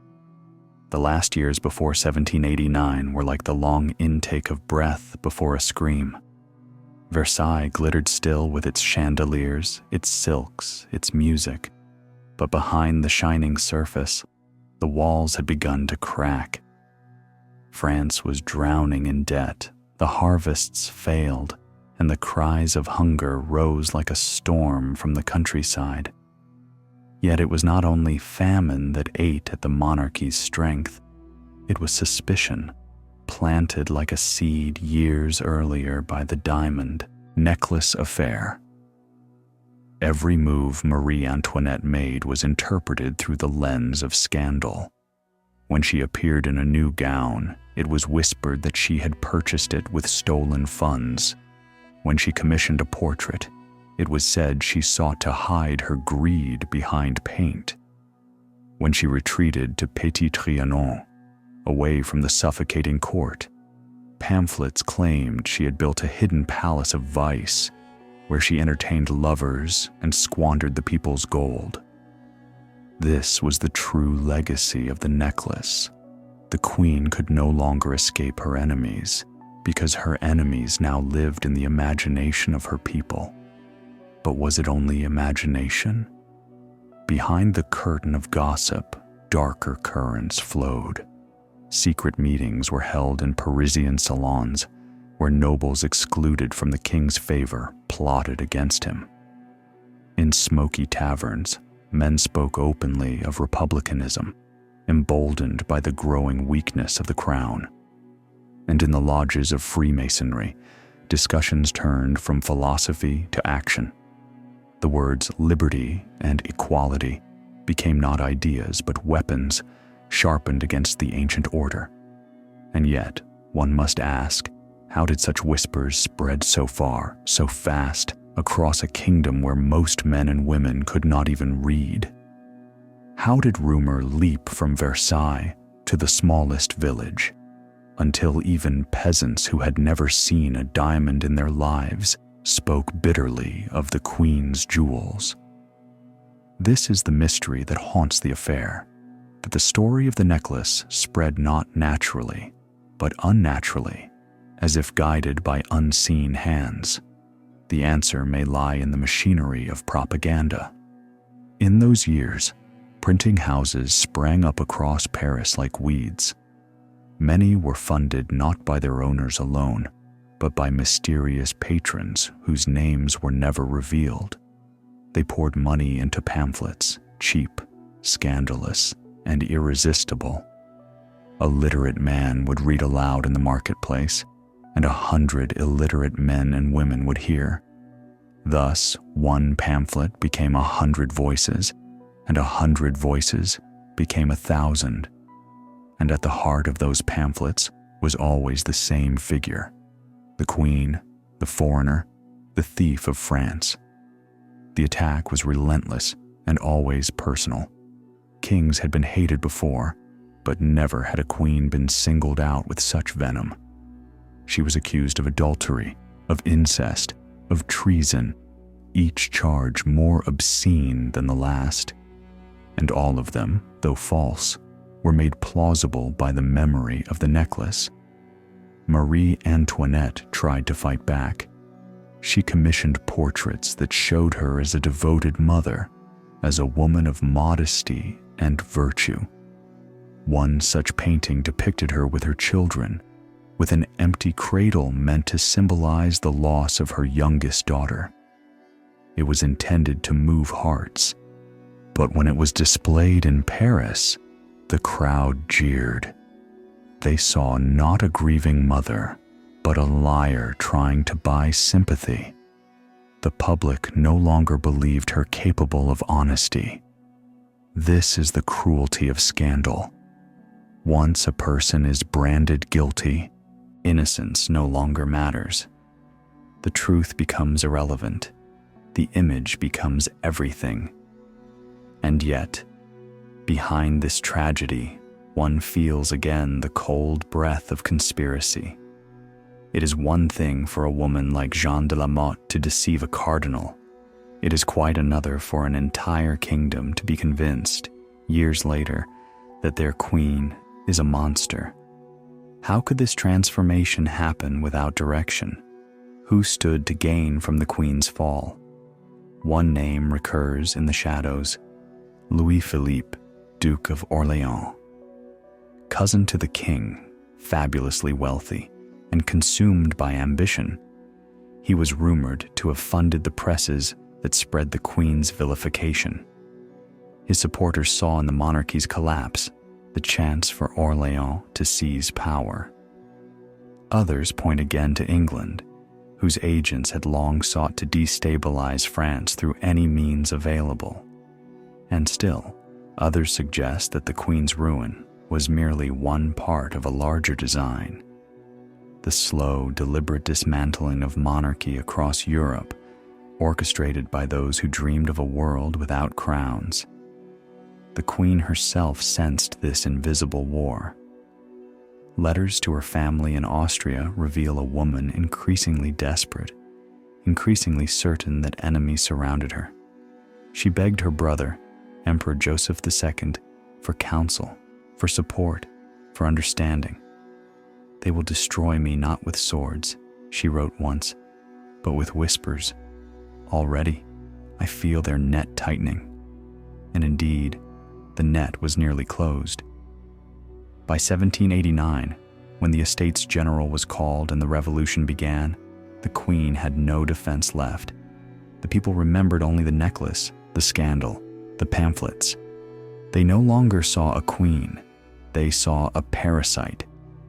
The last years before 1789 were like the long intake of breath before a scream. Versailles glittered still with its chandeliers, its silks, its music, but behind the shining surface, the walls had begun to crack. France was drowning in debt, the harvests failed, and the cries of hunger rose like a storm from the countryside. Yet it was not only famine that ate at the monarchy's strength, it was suspicion, planted like a seed years earlier by the diamond necklace affair. Every move Marie Antoinette made was interpreted through the lens of scandal. When she appeared in a new gown, it was whispered that she had purchased it with stolen funds. When she commissioned a portrait, it was said she sought to hide her greed behind paint. When she retreated to Petit Trianon, away from the suffocating court, pamphlets claimed she had built a hidden palace of vice, where she entertained lovers and squandered the people's gold. This was the true legacy of the necklace. The queen could no longer escape her enemies, because her enemies now lived in the imagination of her people. But was it only imagination? Behind the curtain of gossip, darker currents flowed. Secret meetings were held in Parisian salons, where nobles excluded from the king's favor plotted against him. In smoky taverns, men spoke openly of republicanism, emboldened by the growing weakness of the crown. And in the lodges of Freemasonry, discussions turned from philosophy to action. The words liberty and equality became not ideas but weapons sharpened against the ancient order. And yet, one must ask, how did such whispers spread so far, so fast, across a kingdom where most men and women could not even read? How did rumor leap from Versailles to the smallest village, until even peasants who had never seen a diamond in their lives spoke bitterly of the queen's jewels? This is the mystery that haunts the affair, that the story of the necklace spread not naturally, but unnaturally, as if guided by unseen hands. The answer may lie in the machinery of propaganda. In those years, printing houses sprang up across Paris like weeds. Many were funded not by their owners alone, but by mysterious patrons whose names were never revealed. They poured money into pamphlets, cheap, scandalous, and irresistible. A literate man would read aloud in the marketplace, and 100 illiterate men and women would hear. Thus, one pamphlet became 100 voices, and 100 voices became 1,000. And at the heart of those pamphlets was always the same figure: the Queen, the foreigner, the thief of France. The attack was relentless and always personal. Kings had been hated before, but never had a queen been singled out with such venom. She was accused of adultery, of incest, of treason, each charge more obscene than the last. And all of them, though false, were made plausible by the memory of the necklace. Marie Antoinette tried to fight back. She commissioned portraits that showed her as a devoted mother, as a woman of modesty and virtue. One such painting depicted her with her children, with an empty cradle meant to symbolize the loss of her youngest daughter. It was intended to move hearts, but when it was displayed in Paris, the crowd jeered. They saw not a grieving mother, but a liar trying to buy sympathy. The public no longer believed her capable of honesty. This is the cruelty of scandal. Once a person is branded guilty, innocence no longer matters. The truth becomes irrelevant. The image becomes everything. And yet, behind this tragedy, one feels again the cold breath of conspiracy. It is one thing for a woman like Jeanne de la Motte to deceive a cardinal. It is quite another for an entire kingdom to be convinced, years later, that their queen is a monster. How could this transformation happen without direction? Who stood to gain from the queen's fall? One name recurs in the shadows: Louis-Philippe, Duke of Orléans. Cousin to the king, fabulously wealthy, and consumed by ambition, he was rumored to have funded the presses that spread the queen's vilification. His supporters saw in the monarchy's collapse the chance for Orléans to seize power. Others point again to England, whose agents had long sought to destabilize France through any means available. And still, others suggest that the queen's ruin was merely one part of a larger design: the slow, deliberate dismantling of monarchy across Europe, orchestrated by those who dreamed of a world without crowns. The queen herself sensed this invisible war. Letters to her family in Austria reveal a woman increasingly desperate, increasingly certain that enemies surrounded her. She begged her brother, Emperor Joseph II, for counsel, for support, for understanding. "They will destroy me not with swords," she wrote once, "but with whispers. Already, I feel their net tightening." And indeed, the net was nearly closed. By 1789, when the Estates General was called and the revolution began, the queen had no defense left. The people remembered only the necklace, the scandal, the pamphlets. They no longer saw a queen. They saw a parasite,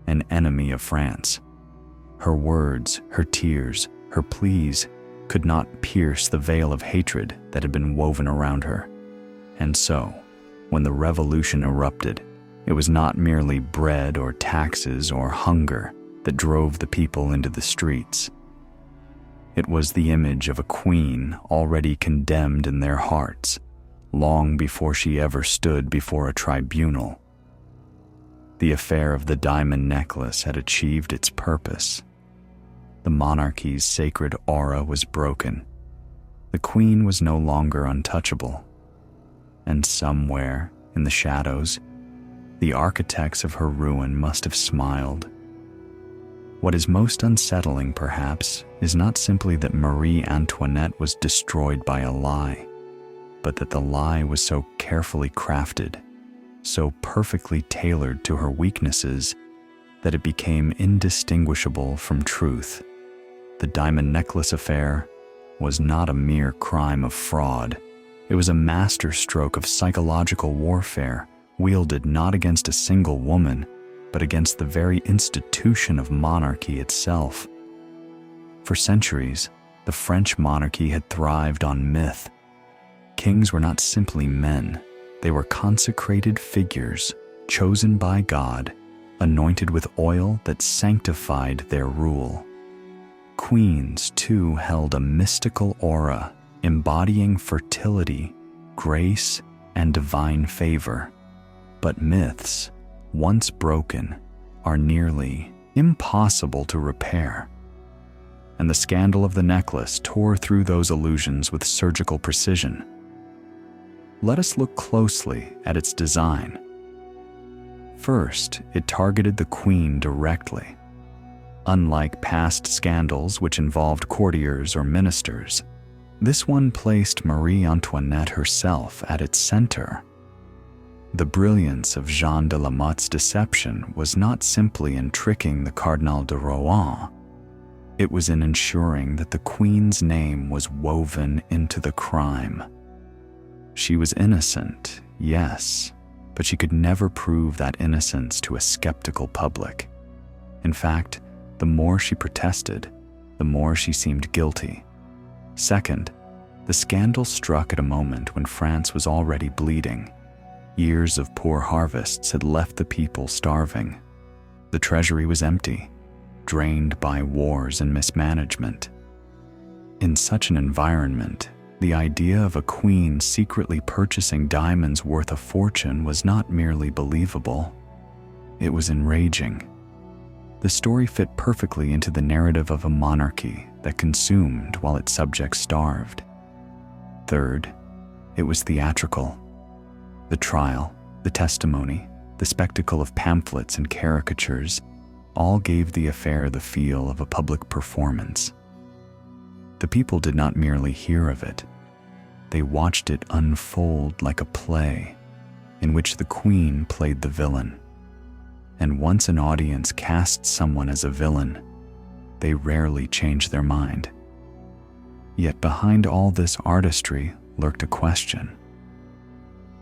an enemy of France. Her words, her tears, her pleas could not pierce the veil of hatred that had been woven around her. And so, when the revolution erupted, it was not merely bread or taxes or hunger that drove the people into the streets. It was the image of a queen already condemned in their hearts, long before she ever stood before a tribunal. The affair of the diamond necklace had achieved its purpose. The monarchy's sacred aura was broken. The queen was no longer untouchable. And somewhere, in the shadows, the architects of her ruin must have smiled. What is most unsettling, perhaps, is not simply that Marie Antoinette was destroyed by a lie, but that the lie was so carefully crafted, so perfectly tailored to her weaknesses, that it became indistinguishable from truth. The diamond necklace affair was not a mere crime of fraud. It was a masterstroke of psychological warfare wielded not against a single woman, but against the very institution of monarchy itself. For centuries, the French monarchy had thrived on myth. Kings were not simply men, they were consecrated figures, chosen by God, anointed with oil that sanctified their rule. Queens, too, held a mystical aura, embodying fertility, grace, and divine favor. But myths, once broken, are nearly impossible to repair. And the scandal of the necklace tore through those illusions with surgical precision. Let us look closely at its design. First, it targeted the queen directly. Unlike past scandals which involved courtiers or ministers, this one placed Marie Antoinette herself at its center. The brilliance of Jeanne de la Motte's deception was not simply in tricking the Cardinal de Rohan. It was in ensuring that the queen's name was woven into the crime. She was innocent, yes, but she could never prove that innocence to a skeptical public. In fact, the more she protested, the more she seemed guilty. Second, the scandal struck at a moment when France was already bleeding. Years of poor harvests had left the people starving. The treasury was empty, drained by wars and mismanagement. In such an environment, the idea of a queen secretly purchasing diamonds worth a fortune was not merely believable. It was enraging. The story fit perfectly into the narrative of a monarchy that consumed while its subjects starved. Third, it was theatrical. The trial, the testimony, the spectacle of pamphlets and caricatures all gave the affair the feel of a public performance. The people did not merely hear of it. They watched it unfold like a play in which the queen played the villain. And once an audience cast someone as a villain, they rarely change their mind. Yet behind all this artistry lurked a question.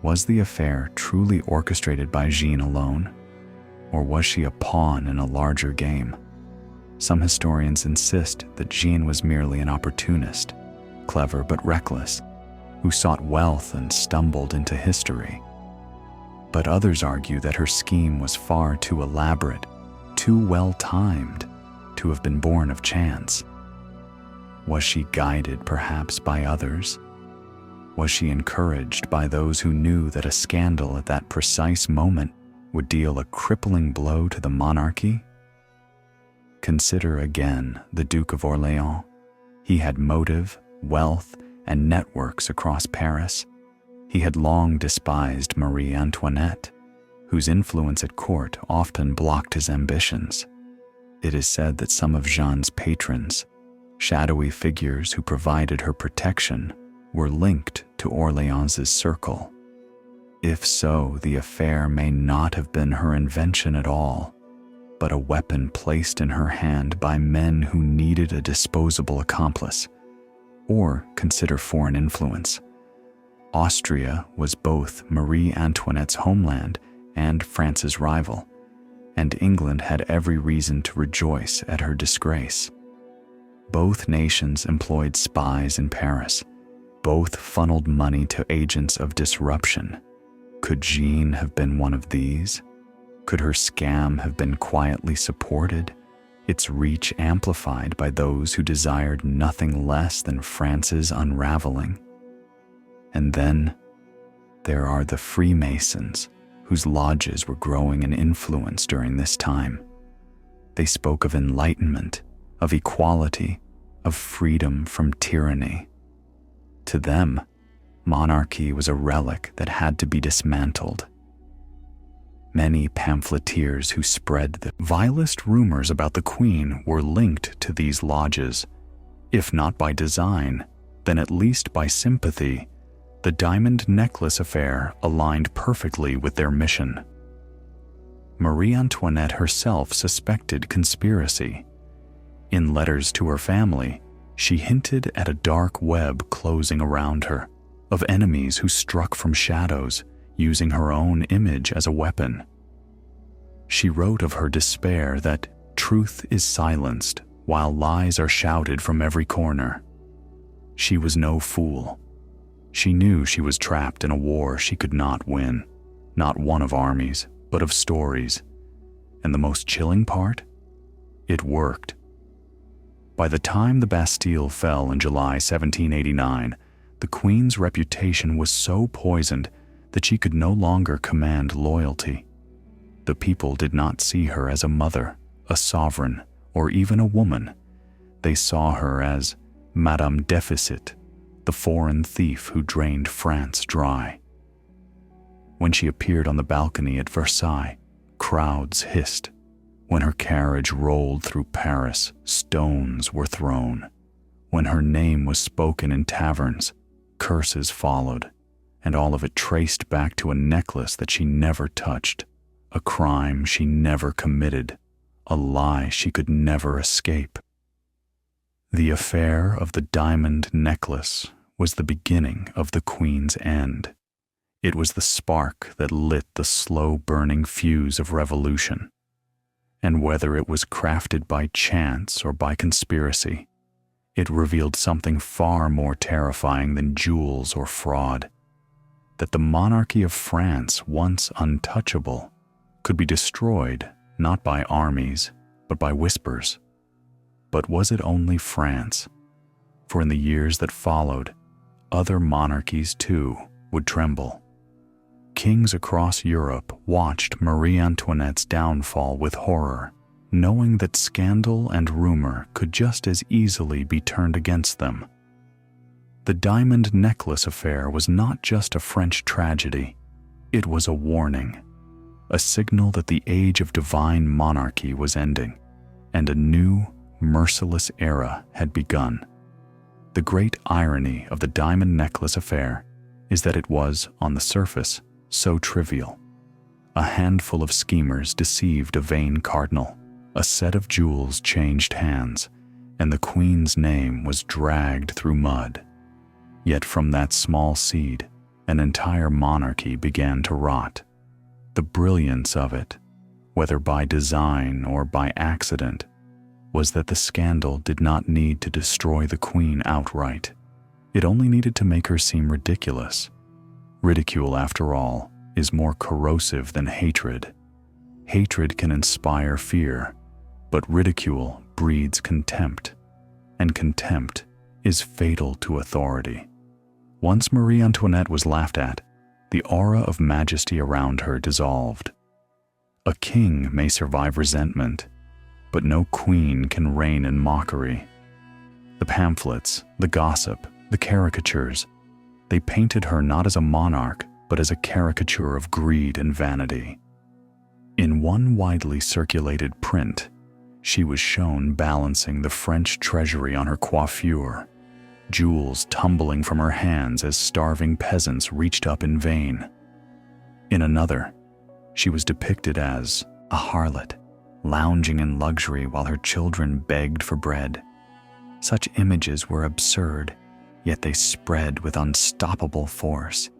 Was the affair truly orchestrated by Jeanne alone, or was she a pawn in a larger game? Some historians insist that Jeanne was merely an opportunist, clever but reckless, who sought wealth and stumbled into history. But others argue that her scheme was far too elaborate, too well-timed, to have been born of chance. Was she guided perhaps by others? Was she encouraged by those who knew that a scandal at that precise moment would deal a crippling blow to the monarchy? Consider again the Duke of Orléans. He had motive, wealth, and networks across Paris. He had long despised Marie Antoinette, whose influence at court often blocked his ambitions. It is said that some of Jeanne's patrons, shadowy figures who provided her protection, were linked to Orléans's circle. If so, the affair may not have been her invention at all, but a weapon placed in her hand by men who needed a disposable accomplice. Or consider foreign influence. Austria was both Marie Antoinette's homeland and France's rival, and England had every reason to rejoice at her disgrace. Both nations employed spies in Paris. Both funneled money to agents of disruption. Could Jeanne have been one of these? Could her scam have been quietly supported, its reach amplified by those who desired nothing less than France's unraveling? And then there are the Freemasons, whose lodges were growing in influence during this time. They spoke of enlightenment, of equality, of freedom from tyranny. To them, monarchy was a relic that had to be dismantled. Many pamphleteers who spread the vilest rumors about the Queen were linked to these lodges. If not by design, then at least by sympathy. The diamond necklace affair aligned perfectly with their mission. Marie Antoinette herself suspected conspiracy. In letters to her family, she hinted at a dark web closing around her, of enemies who struck from shadows, using her own image as a weapon. She wrote of her despair that truth is silenced while lies are shouted from every corner. She was no fool. She knew she was trapped in a war she could not win, not one of armies, but of stories. And the most chilling part? It worked. By the time the Bastille fell in July 1789, the Queen's reputation was so poisoned that she could no longer command loyalty. The people did not see her as a mother, a sovereign, or even a woman. They saw her as Madame Deficit, the foreign thief who drained France dry. When she appeared on the balcony at Versailles, crowds hissed. When her carriage rolled through Paris, stones were thrown. When her name was spoken in taverns, curses followed, and all of it traced back to a necklace that she never touched, a crime she never committed, a lie she could never escape. The affair of the diamond necklace was the beginning of the Queen's end. It was the spark that lit the slow-burning fuse of revolution. And whether it was crafted by chance or by conspiracy, it revealed something far more terrifying than jewels or fraud: that the monarchy of France, once untouchable, could be destroyed not by armies, but by whispers. But was it only France? For in the years that followed, other monarchies too would tremble. Kings across Europe watched Marie Antoinette's downfall with horror, knowing that scandal and rumor could just as easily be turned against them. The diamond necklace affair was not just a French tragedy, it was a warning, a signal that the age of divine monarchy was ending, and a new, merciless era had begun. The great irony of the diamond necklace affair is that it was, on the surface, so trivial. A handful of schemers deceived a vain cardinal, a set of jewels changed hands, and the Queen's name was dragged through mud. Yet from that small seed, an entire monarchy began to rot. The brilliance of it, whether by design or by accident, was that the scandal did not need to destroy the Queen outright. It only needed to make her seem ridiculous. Ridicule, after all, is more corrosive than hatred. Hatred can inspire fear, but ridicule breeds contempt, and contempt is fatal to authority. Once Marie Antoinette was laughed at, the aura of majesty around her dissolved. A king may survive resentment, but no queen can reign in mockery. The pamphlets, the gossip, the caricatures, they painted her not as a monarch, but as a caricature of greed and vanity. In one widely circulated print, she was shown balancing the French treasury on her coiffure, jewels tumbling from her hands as starving peasants reached up in vain. In another, she was depicted as a harlot, lounging in luxury while her children begged for bread. Such images were absurd, yet they spread with unstoppable force.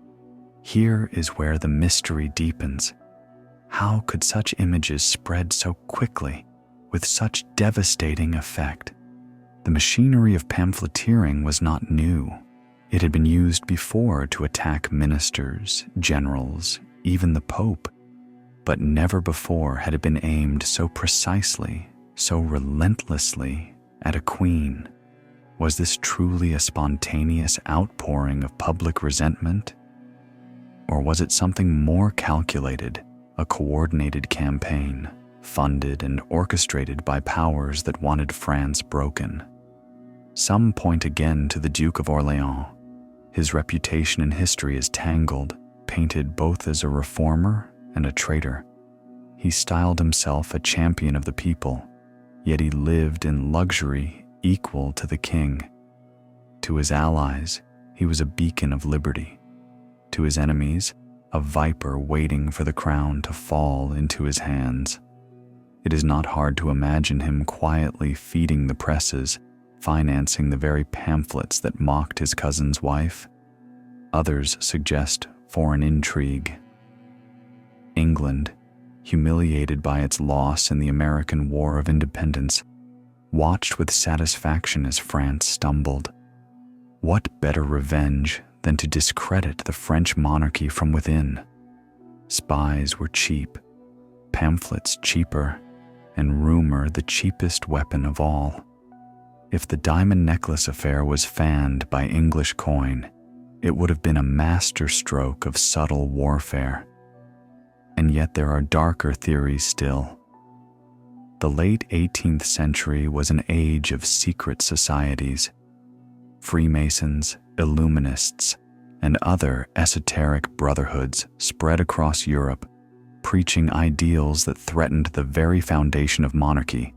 Here is where the mystery deepens. How could such images spread so quickly, with such devastating effect? The machinery of pamphleteering was not new. It had been used before to attack ministers, generals, even the Pope. But never before had it been aimed so precisely, so relentlessly at a queen. Was this truly a spontaneous outpouring of public resentment? Or was it something more calculated, a coordinated campaign, funded and orchestrated by powers that wanted France broken? Some point again to the Duke of Orléans. His reputation in history is tangled, painted both as a reformer and a traitor. He styled himself a champion of the people, yet he lived in luxury equal to the king. To his allies, he was a beacon of liberty. To his enemies, a viper waiting for the crown to fall into his hands. It is not hard to imagine him quietly feeding the presses, financing the very pamphlets that mocked his cousin's wife. Others suggest foreign intrigue, England, humiliated by its loss in the American War of Independence, watched with satisfaction as France stumbled. What better revenge than to discredit the French monarchy from within? Spies were cheap, pamphlets cheaper, and rumor the cheapest weapon of all. If the diamond necklace affair was fanned by English coin, it would have been a masterstroke of subtle warfare. And yet there are darker theories still. The late 18th century was an age of secret societies. Freemasons, Illuminists, and other esoteric brotherhoods spread across Europe, preaching ideals that threatened the very foundation of monarchy: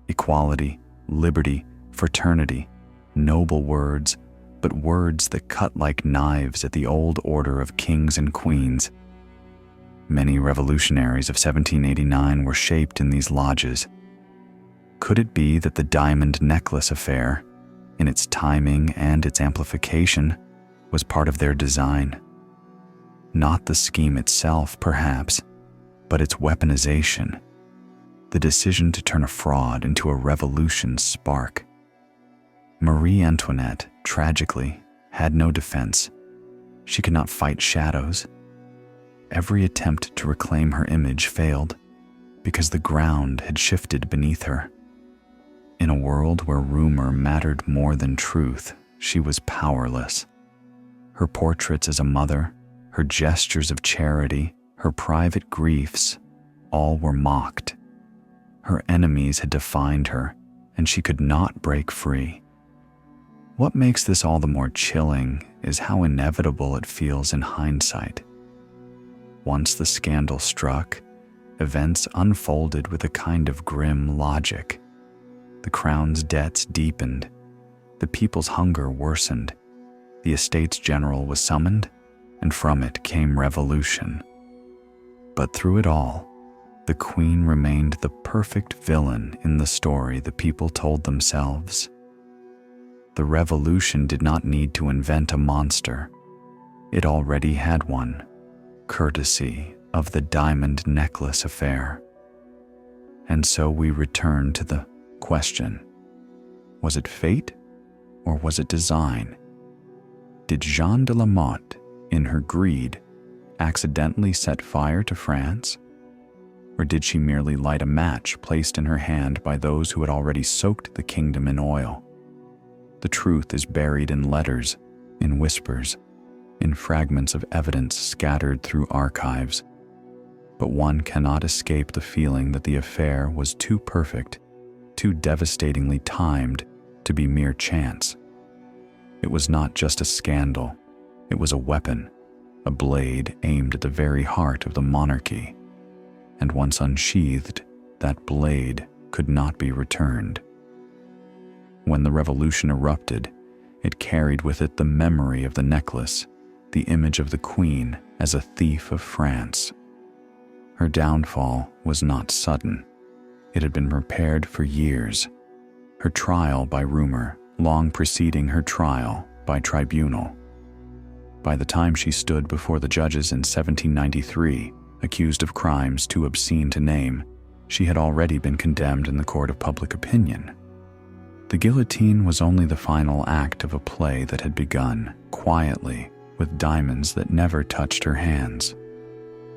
equality, liberty, fraternity, noble words, but words that cut like knives at the old order of kings and queens. Many revolutionaries of 1789 were shaped in these lodges. Could it be that the diamond necklace affair, in its timing and its amplification, was part of their design? Not the scheme itself, perhaps, but its weaponization, the decision to turn a fraud into a revolution's spark. Marie Antoinette, tragically, had no defense. She could not fight shadows. Every attempt to reclaim her image failed because the ground had shifted beneath her. In a world where rumor mattered more than truth, she was powerless. Her portraits as a mother, her gestures of charity, her private griefs, all were mocked. Her enemies had defined her, and she could not break free. What makes this all the more chilling is how inevitable it feels in hindsight. Once the scandal struck, events unfolded with a kind of grim logic. The crown's debts deepened, the people's hunger worsened, the Estates General was summoned, and from it came revolution. But through it all, the Queen remained the perfect villain in the story the people told themselves. The revolution did not need to invent a monster. It already had one, courtesy of the diamond necklace affair. And so we return to the question: was it fate or was it design? Did Jeanne de la Motte, in her greed, accidentally set fire to France? Or did she merely light a match placed in her hand by those who had already soaked the kingdom in oil? The truth is buried in letters, in whispers, in fragments of evidence scattered through archives. But one cannot escape the feeling that the affair was too perfect, too devastatingly timed to be mere chance. It was not just a scandal, it was a weapon, a blade aimed at the very heart of the monarchy. And once unsheathed, that blade could not be returned. When the revolution erupted, it carried with it the memory of the necklace, the image of the Queen as a thief of France. Her downfall was not sudden. It had been prepared for years. Her trial by rumor, long preceding her trial by tribunal. By the time she stood before the judges in 1793, accused of crimes too obscene to name, she had already been condemned in the court of public opinion. The guillotine was only the final act of a play that had begun quietly with diamonds that never touched her hands.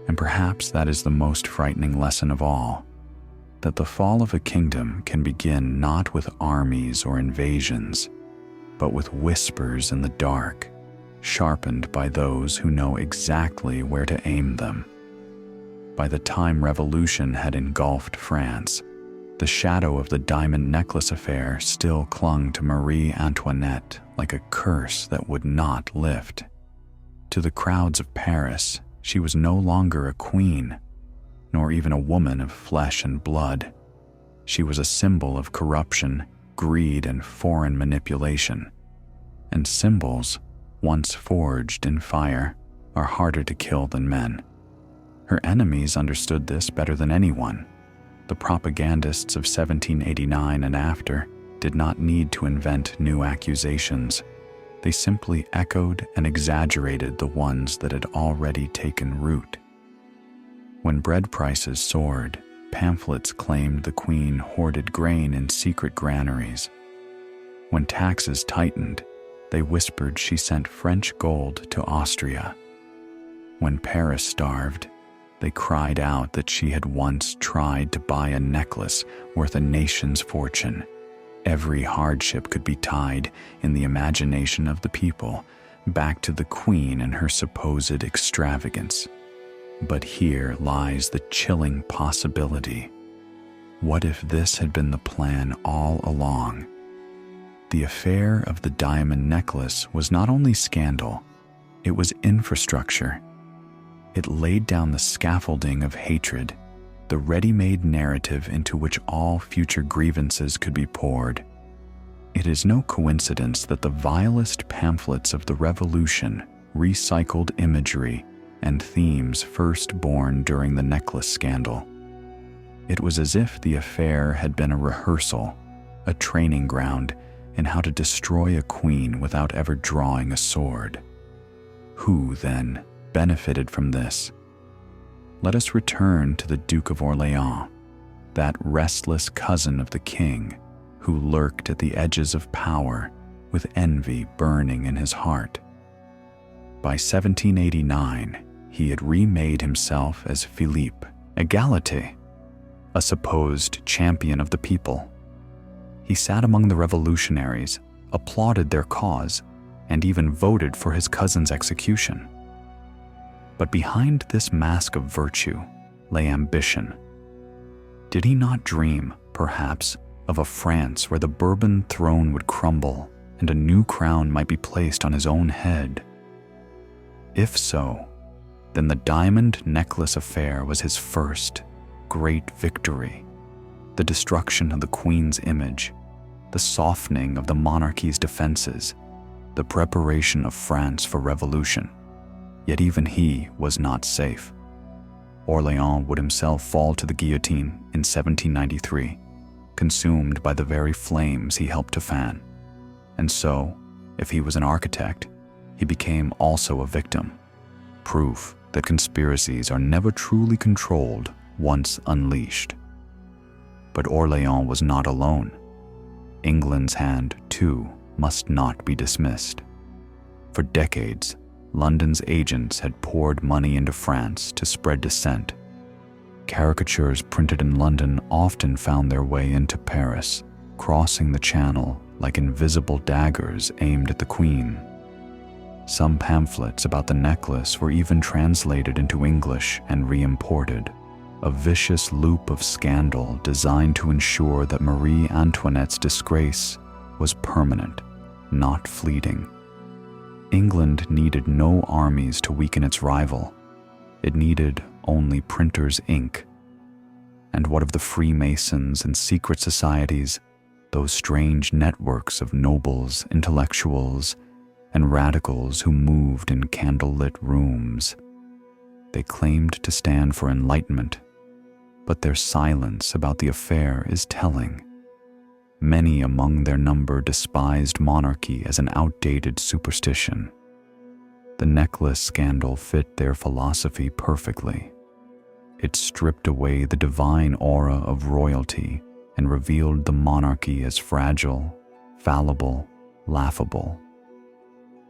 And perhaps that is the most frightening lesson of all, that the fall of a kingdom can begin not with armies or invasions, but with whispers in the dark, sharpened by those who know exactly where to aim them. By the time revolution had engulfed France, the shadow of the diamond necklace affair still clung to Marie Antoinette like a curse that would not lift. To the crowds of Paris, she was no longer a queen, nor even a woman of flesh and blood. She was a symbol of corruption, greed, and foreign manipulation. And symbols, once forged in fire, are harder to kill than men. Her enemies understood this better than anyone. The propagandists of 1789 and after did not need to invent new accusations. They simply echoed and exaggerated the ones that had already taken root. When bread prices soared, pamphlets claimed the queen hoarded grain in secret granaries. When taxes tightened, they whispered she sent French gold to Austria. When Paris starved, they cried out that she had once tried to buy a necklace worth a nation's fortune. Every hardship could be tied, in the imagination of the people, back to the queen and her supposed extravagance. But here lies the chilling possibility. What if this had been the plan all along? The affair of the diamond necklace was not only scandal, it was infrastructure. It laid down the scaffolding of hatred, the ready-made narrative into which all future grievances could be poured. It is no coincidence that the vilest pamphlets of the Revolution recycled imagery and themes first born during the necklace scandal. It was as if the affair had been a rehearsal, a training ground in how to destroy a queen without ever drawing a sword. Who, then, benefited from this? Let us return to the Duke of Orleans, that restless cousin of the king who lurked at the edges of power with envy burning in his heart. By 1789, he had remade himself as Philippe Égalité, a supposed champion of the people. He sat among the revolutionaries, applauded their cause, and even voted for his cousin's execution. But behind this mask of virtue lay ambition. Did he not dream, perhaps, of a France where the Bourbon throne would crumble and a new crown might be placed on his own head? If so, then the diamond necklace affair was his first great victory. The destruction of the Queen's image, the softening of the monarchy's defenses, the preparation of France for revolution. Yet even he was not safe. Orléans would himself fall to the guillotine in 1793, consumed by the very flames he helped to fan. And so, if he was an architect, he became also a victim. Proof that conspiracies are never truly controlled once unleashed. But Orléans was not alone. England's hand, too, must not be dismissed. For decades, London's agents had poured money into France to spread dissent. Caricatures printed in London often found their way into Paris, crossing the Channel like invisible daggers aimed at the Queen. Some pamphlets about the necklace were even translated into English and re-imported, a vicious loop of scandal designed to ensure that Marie Antoinette's disgrace was permanent, not fleeting. England needed no armies to weaken its rival. It needed only printer's ink. And what of the Freemasons and secret societies, those strange networks of nobles, intellectuals, and radicals who moved in candlelit rooms? They claimed to stand for enlightenment, but their silence about the affair is telling. Many among their number despised monarchy as an outdated superstition. The necklace scandal fit their philosophy perfectly. It stripped away the divine aura of royalty and revealed the monarchy as fragile, fallible, laughable.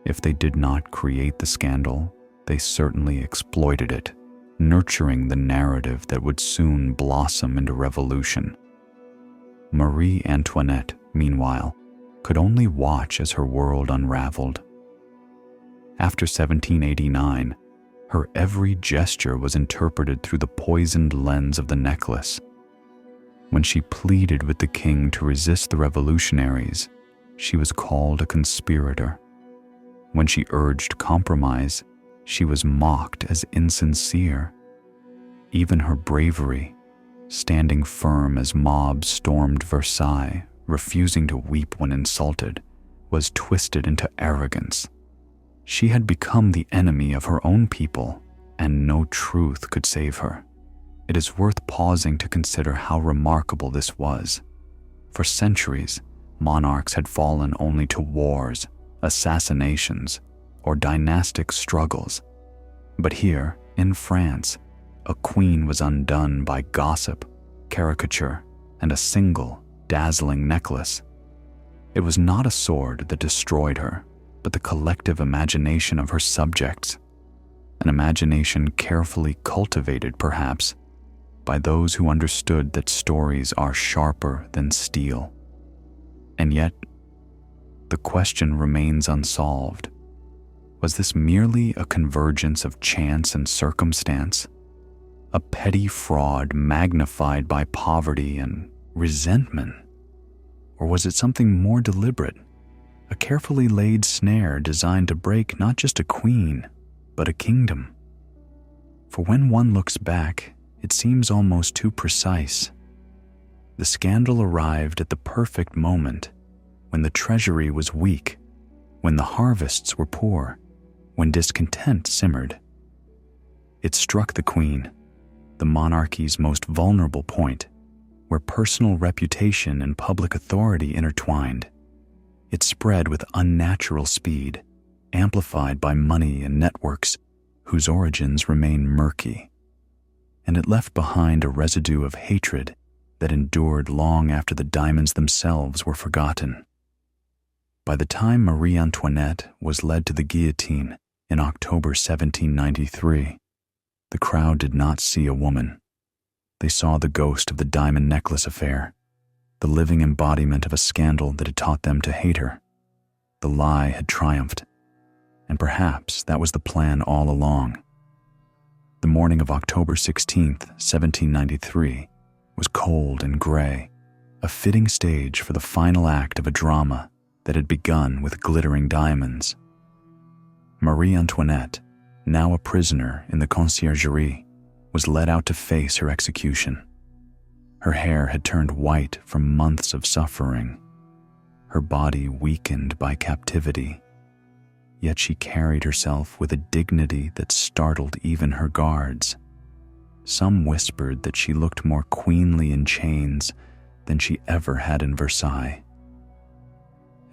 If they did not create the scandal, they certainly exploited it, nurturing the narrative that would soon blossom into revolution. Marie Antoinette, meanwhile, could only watch as her world unraveled. After 1789, her every gesture was interpreted through the poisoned lens of the necklace. When she pleaded with the king to resist the revolutionaries, she was called a conspirator. When she urged compromise, she was mocked as insincere. Even her bravery, standing firm as mobs stormed Versailles, refusing to weep when insulted, was twisted into arrogance. She had become the enemy of her own people, and no truth could save her. It is worth pausing to consider how remarkable this was. For centuries, monarchs had fallen only to wars, assassinations, or dynastic struggles. But here, in France, a queen was undone by gossip, caricature, and a single, dazzling necklace. It was not a sword that destroyed her, but the collective imagination of her subjects, an imagination carefully cultivated, perhaps, by those who understood that stories are sharper than steel. And yet, the question remains unsolved. Was this merely a convergence of chance and circumstance? A petty fraud magnified by poverty and resentment? Or was it something more deliberate, a carefully laid snare designed to break not just a queen, but a kingdom? For when one looks back, it seems almost too precise. The scandal arrived at the perfect moment, when the treasury was weak, when the harvests were poor, when discontent simmered. It struck the queen, the monarchy's most vulnerable point, where personal reputation and public authority intertwined. It spread with unnatural speed, amplified by money and networks whose origins remain murky. And it left behind a residue of hatred that endured long after the diamonds themselves were forgotten. By the time Marie Antoinette was led to the guillotine in October 1793, the crowd did not see a woman. They saw the ghost of the diamond necklace affair, the living embodiment of a scandal that had taught them to hate her. The lie had triumphed, and perhaps that was the plan all along. The morning of October 16th, 1793, was cold and gray, a fitting stage for the final act of a drama that had begun with glittering diamonds. Marie Antoinette, now a prisoner in the conciergerie, was led out to face her execution. Her hair had turned white from months of suffering, her body weakened by captivity. Yet she carried herself with a dignity that startled even her guards. Some whispered that she looked more queenly in chains than she ever had in Versailles.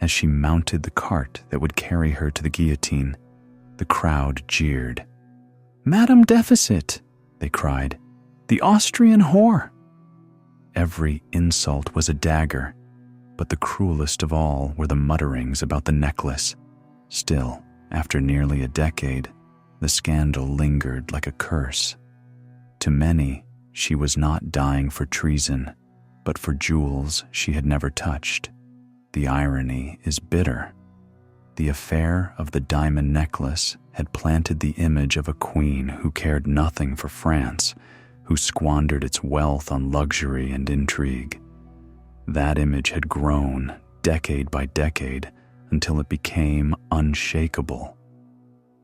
As she mounted the cart that would carry her to the guillotine, the crowd jeered. "Madame Deficit," they cried, "the Austrian whore." Every insult was a dagger, but the cruelest of all were the mutterings about the necklace. Still, after nearly a decade, the scandal lingered like a curse. To many, she was not dying for treason, but for jewels she had never touched. The irony is bitter. The affair of the diamond necklace had planted the image of a queen who cared nothing for France, who squandered its wealth on luxury and intrigue. That image had grown, decade by decade, until it became unshakable.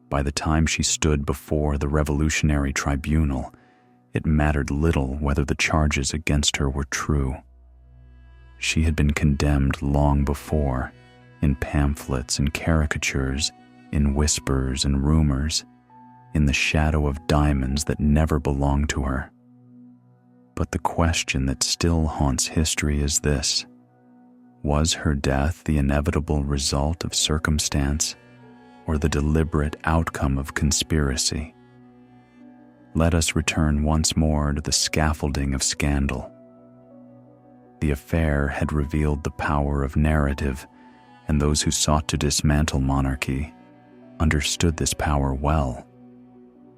By the time she stood before the revolutionary tribunal, it mattered little whether the charges against her were true. She had been condemned long before, in pamphlets and caricatures, in whispers and rumors, in the shadow of diamonds that never belonged to her. But the question that still haunts history is this: was her death the inevitable result of circumstance, or the deliberate outcome of conspiracy? Let us return once more to the scaffolding of scandal. The affair had revealed the power of narrative, and those who sought to dismantle monarchy understood this power well.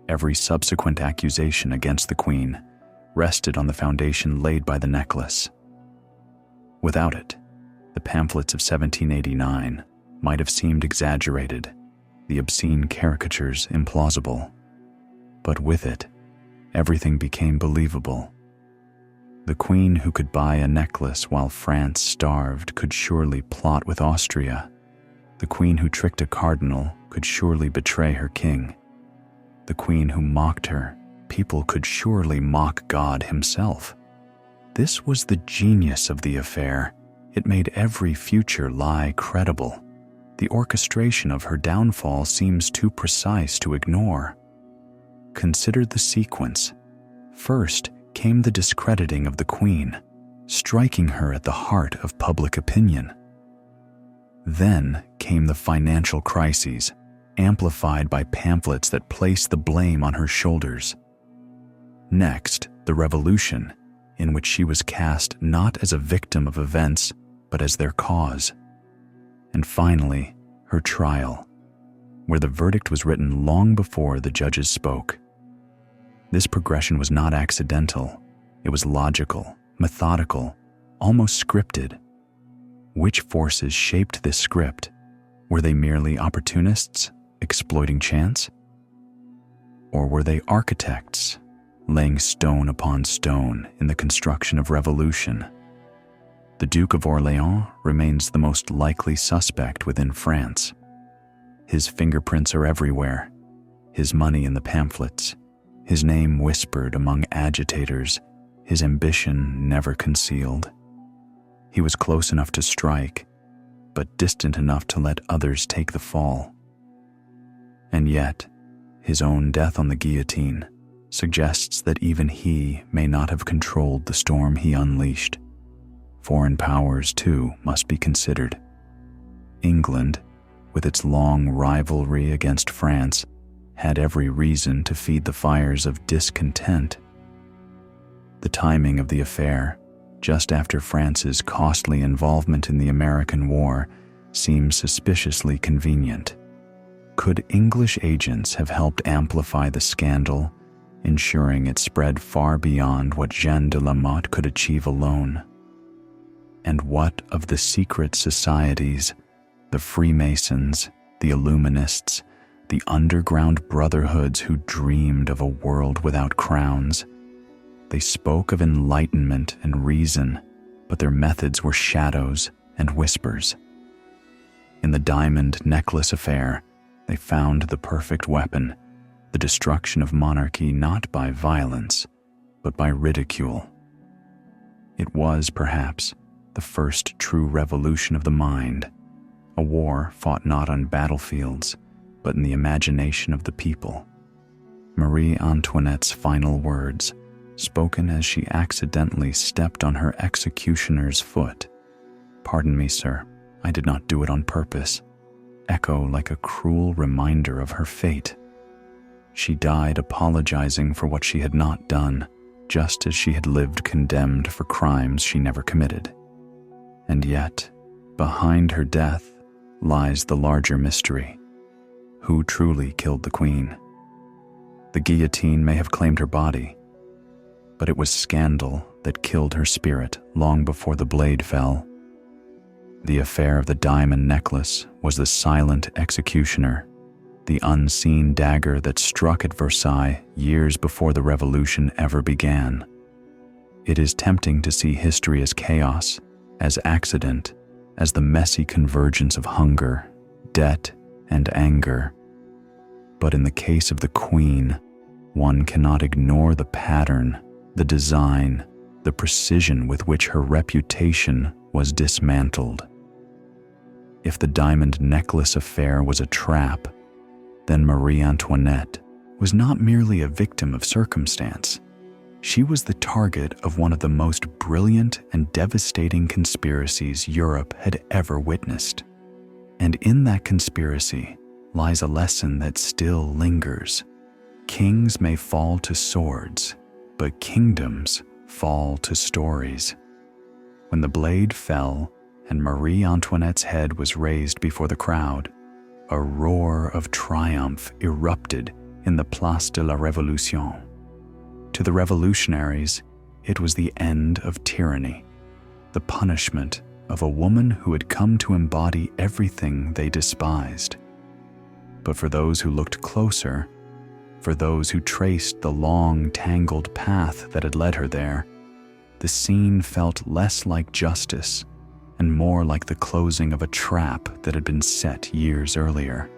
Every subsequent accusation against the queen rested on the foundation laid by the necklace. Without it, the pamphlets of 1789 might have seemed exaggerated, the obscene caricatures implausible. But with it, everything became believable. The queen who could buy a necklace while France starved could surely plot with Austria. The queen who tricked a cardinal could surely betray her king. The queen who mocked her, people could surely mock God himself. This was the genius of the affair. It made every future lie credible. The orchestration of her downfall seems too precise to ignore. Consider the sequence. First came the discrediting of the queen, striking her at the heart of public opinion. Then came the financial crises, amplified by pamphlets that placed the blame on her shoulders. Next, the Revolution, in which she was cast not as a victim of events, but as their cause. And finally, her trial, where the verdict was written long before the judges spoke. This progression was not accidental. It was logical, methodical, almost scripted. Which forces shaped this script? Were they merely opportunists, exploiting chance? Or were they architects, laying stone upon stone in the construction of revolution? The Duke of Orleans remains the most likely suspect within France. His fingerprints are everywhere, his money in the pamphlets, his name whispered among agitators, his ambition never concealed. He was close enough to strike, but distant enough to let others take the fall. And yet, his own death on the guillotine suggests that even he may not have controlled the storm he unleashed. Foreign powers, too, must be considered. England, with its long rivalry against France, had every reason to feed the fires of discontent. The timing of the affair, just after France's costly involvement in the American War, seems suspiciously convenient. Could English agents have helped amplify the scandal, ensuring it spread far beyond what Jeanne de la Motte could achieve alone? And what of the secret societies, the Freemasons, the Illuminists, the underground brotherhoods who dreamed of a world without crowns? They spoke of enlightenment and reason, but their methods were shadows and whispers. In the diamond necklace affair, they found the perfect weapon, the destruction of monarchy not by violence, but by ridicule. It was, perhaps, the first true revolution of the mind, a war fought not on battlefields, but in the imagination of the people. Marie Antoinette's final words, spoken as she accidentally stepped on her executioner's foot, "Pardon me, sir, I did not do it on purpose," echo like a cruel reminder of her fate. She died apologizing for what she had not done, just as she had lived condemned for crimes she never committed. And yet, behind her death lies the larger mystery. Who truly killed the Queen? The guillotine may have claimed her body, but it was scandal that killed her spirit long before the blade fell. The affair of the diamond necklace was the silent executioner, the unseen dagger that struck at Versailles years before the revolution ever began. It is tempting to see history as chaos, as accident, as the messy convergence of hunger, debt, and anger. But in the case of the Queen, one cannot ignore the pattern, the design, the precision with which her reputation was dismantled. If the diamond necklace affair was a trap, then Marie Antoinette was not merely a victim of circumstance. She was the target of one of the most brilliant and devastating conspiracies Europe had ever witnessed. And in that conspiracy lies a lesson that still lingers. Kings may fall to swords, but kingdoms fall to stories. When the blade fell and Marie Antoinette's head was raised before the crowd, a roar of triumph erupted in the Place de la Révolution. To the revolutionaries, it was the end of tyranny, the punishment of a woman who had come to embody everything they despised. But for those who looked closer, for those who traced the long, tangled path that had led her there, the scene felt less like justice and more like the closing of a trap that had been set years earlier.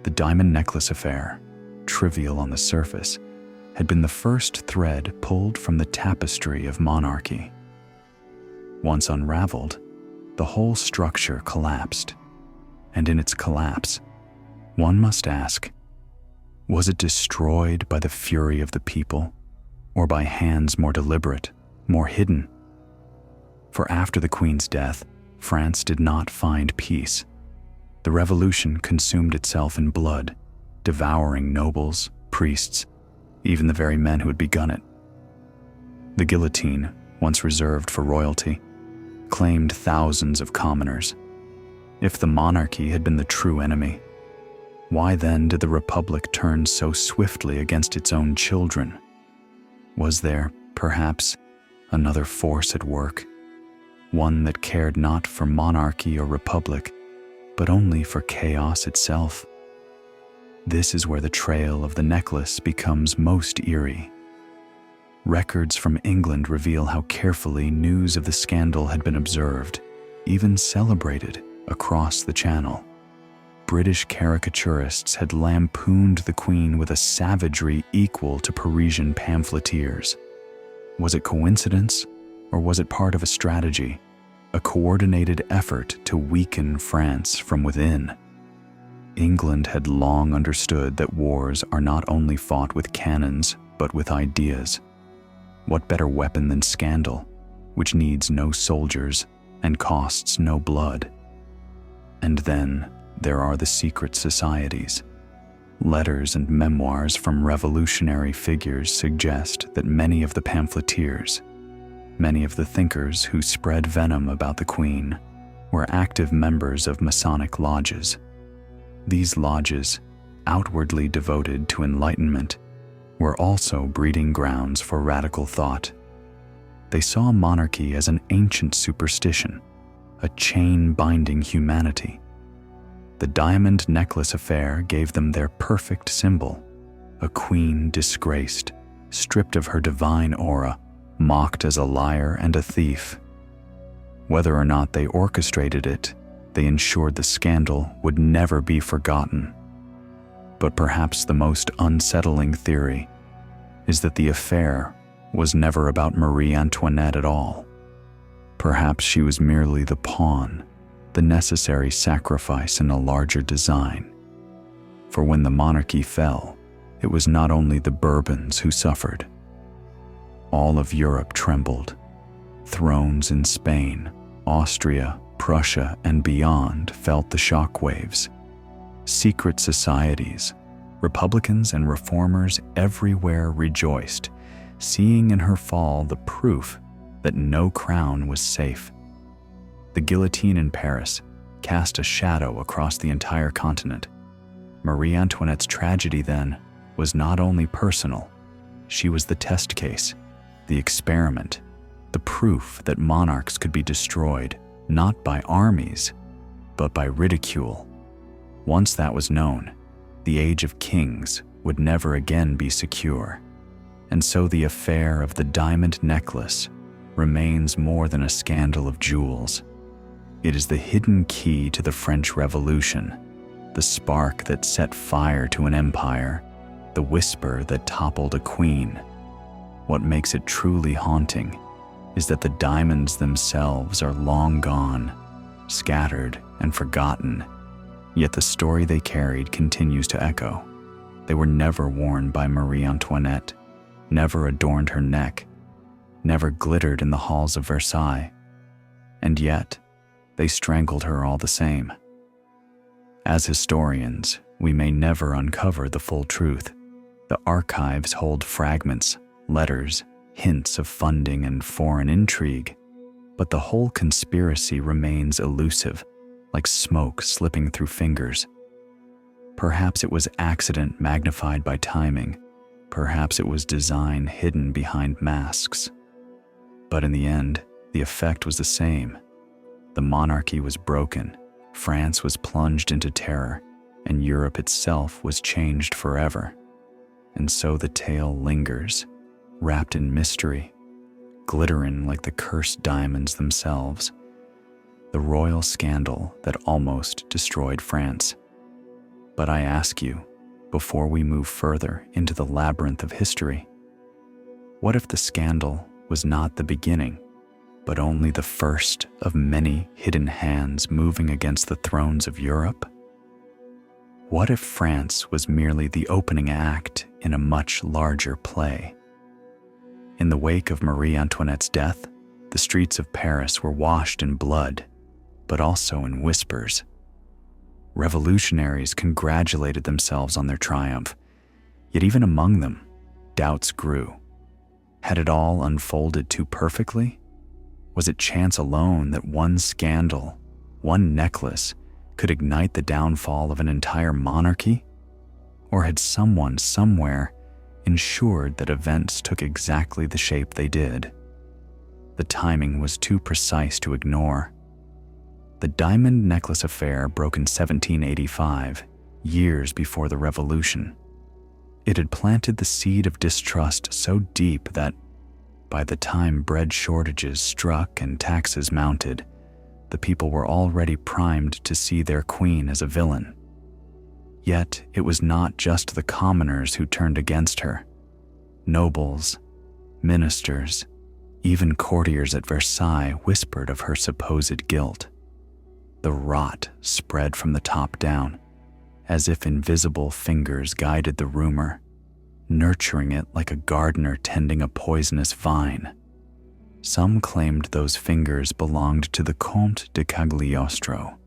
The diamond necklace affair, trivial on the surface, had been the first thread pulled from the tapestry of monarchy. Once unraveled, the whole structure collapsed, and in its collapse, one must ask, was it destroyed by the fury of the people, or by hands more deliberate, more hidden? For after the Queen's death, France did not find peace. The revolution consumed itself in blood, devouring nobles, priests, even the very men who had begun it. The guillotine, once reserved for royalty, claimed thousands of commoners. If the monarchy had been the true enemy, why then did the Republic turn so swiftly against its own children? Was there, perhaps, another force at work, one that cared not for monarchy or republic, but only for chaos itself? This is where the trail of the necklace becomes most eerie. Records from England reveal how carefully news of the scandal had been observed, even celebrated, across the Channel. British caricaturists had lampooned the Queen with a savagery equal to Parisian pamphleteers. Was it coincidence, or was it part of a strategy, a coordinated effort to weaken France from within? England had long understood that wars are not only fought with cannons, but with ideas. What better weapon than scandal, which needs no soldiers and costs no blood? And then there are the secret societies. Letters and memoirs from revolutionary figures suggest that many of the pamphleteers, many of the thinkers who spread venom about the Queen, were active members of Masonic lodges. These lodges, outwardly devoted to enlightenment, were also breeding grounds for radical thought. They saw monarchy as an ancient superstition, a chain binding humanity. The diamond necklace affair gave them their perfect symbol, a queen disgraced, stripped of her divine aura, mocked as a liar and a thief. Whether or not they orchestrated it, they ensured the scandal would never be forgotten. But perhaps the most unsettling theory is that the affair was never about Marie Antoinette at all. Perhaps she was merely the pawn, the necessary sacrifice in a larger design. For when the monarchy fell, it was not only the Bourbons who suffered. All of Europe trembled. Thrones in Spain, Austria, Prussia, and beyond felt the shockwaves. Secret societies, Republicans and reformers everywhere rejoiced, seeing in her fall the proof that no crown was safe. The guillotine in Paris cast a shadow across the entire continent. Marie Antoinette's tragedy, then, was not only personal. She was the test case, the experiment, the proof that monarchs could be destroyed, not by armies, but by ridicule. Once that was known, the age of kings would never again be secure. And so the affair of the diamond necklace remains more than a scandal of jewels. It is the hidden key to the French Revolution, the spark that set fire to an empire, the whisper that toppled a queen. What makes it truly haunting is that the diamonds themselves are long gone, scattered and forgotten, yet the story they carried continues to echo. They were never worn by Marie Antoinette, never adorned her neck, never glittered in the halls of Versailles, and yet they strangled her all the same. As historians, we may never uncover the full truth. The archives hold fragments, letters, hints of funding and foreign intrigue, but the whole conspiracy remains elusive, like smoke slipping through fingers. Perhaps it was accident magnified by timing, perhaps it was design hidden behind masks. But in the end, the effect was the same. The monarchy was broken, France was plunged into terror, and Europe itself was changed forever. And so the tale lingers, wrapped in mystery, glittering like the cursed diamonds themselves, the royal scandal that almost destroyed France. But I ask you, before we move further into the labyrinth of history, what if the scandal was not the beginning, but only the first of many hidden hands moving against the thrones of Europe? What if France was merely the opening act in a much larger play? In the wake of Marie Antoinette's death, the streets of Paris were washed in blood, but also in whispers. Revolutionaries congratulated themselves on their triumph, yet even among them, doubts grew. Had it all unfolded too perfectly? Was it chance alone that one scandal, one necklace, could ignite the downfall of an entire monarchy? Or had someone somewhere ensured that events took exactly the shape they did? The timing was too precise to ignore. The diamond necklace affair broke in 1785, years before the Revolution. It had planted the seed of distrust so deep that, by the time bread shortages struck and taxes mounted, the people were already primed to see their queen as a villain. Yet it was not just the commoners who turned against her. Nobles, ministers, even courtiers at Versailles whispered of her supposed guilt. The rot spread from the top down, as if invisible fingers guided the rumor, nurturing it like a gardener tending a poisonous vine. Some claimed those fingers belonged to the Comte de Cagliostro,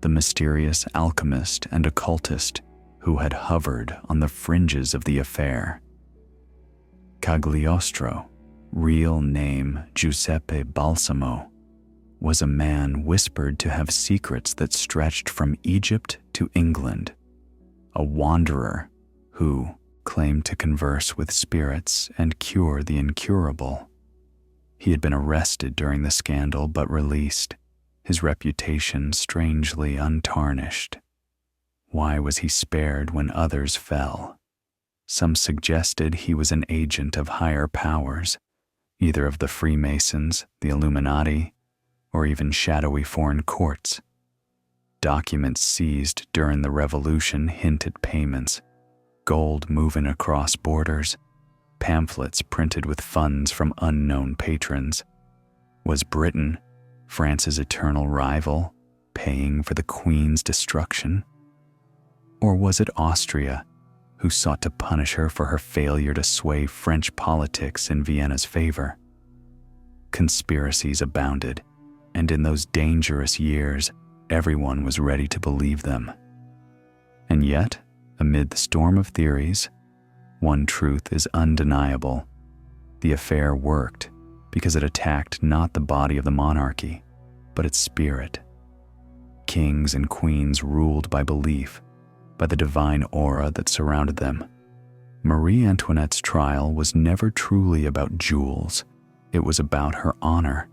the mysterious alchemist and occultist who had hovered on the fringes of the affair. Cagliostro, real name Giuseppe Balsamo, was a man whispered to have secrets that stretched from Egypt to England, a wanderer who claimed to converse with spirits and cure the incurable. He had been arrested during the scandal but released, his reputation strangely untarnished. Why was he spared when others fell? Some suggested he was an agent of higher powers, either of the Freemasons, the Illuminati, or even shadowy foreign courts. Documents seized during the Revolution hinted payments, gold moving across borders, pamphlets printed with funds from unknown patrons. Was Britain, France's eternal rival, paying for the Queen's destruction? Or was it Austria, who sought to punish her for her failure to sway French politics in Vienna's favor? Conspiracies abounded, and in those dangerous years, everyone was ready to believe them. And yet, amid the storm of theories, one truth is undeniable. The affair worked because it attacked not the body of the monarchy, but its spirit. Kings and queens ruled by belief, by the divine aura that surrounded them. Marie Antoinette's trial was never truly about jewels. It was about her honor.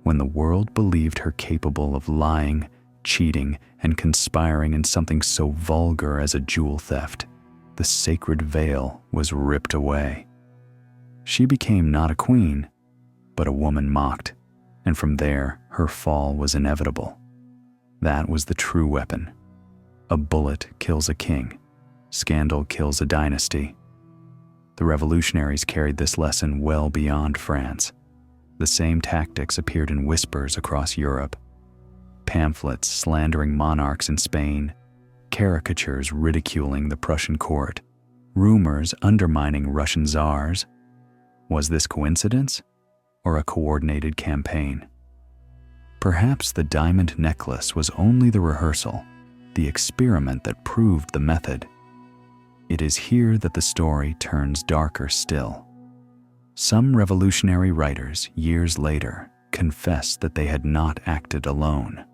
When the world believed her capable of lying, cheating, and conspiring in something so vulgar as a jewel theft, the sacred veil was ripped away. She became not a queen, but a woman mocked, and from there her fall was inevitable. That was the true weapon. A bullet kills a king. Scandal kills a dynasty. The revolutionaries carried this lesson well beyond France. The same tactics appeared in whispers across Europe. Pamphlets slandering monarchs in Spain, caricatures ridiculing the Prussian court, rumors undermining Russian czars. Was this coincidence or a coordinated campaign? Perhaps the diamond necklace was only the rehearsal, the experiment that proved the method. It is here that the story turns darker still. Some revolutionary writers, years later, confessed that they had not acted alone.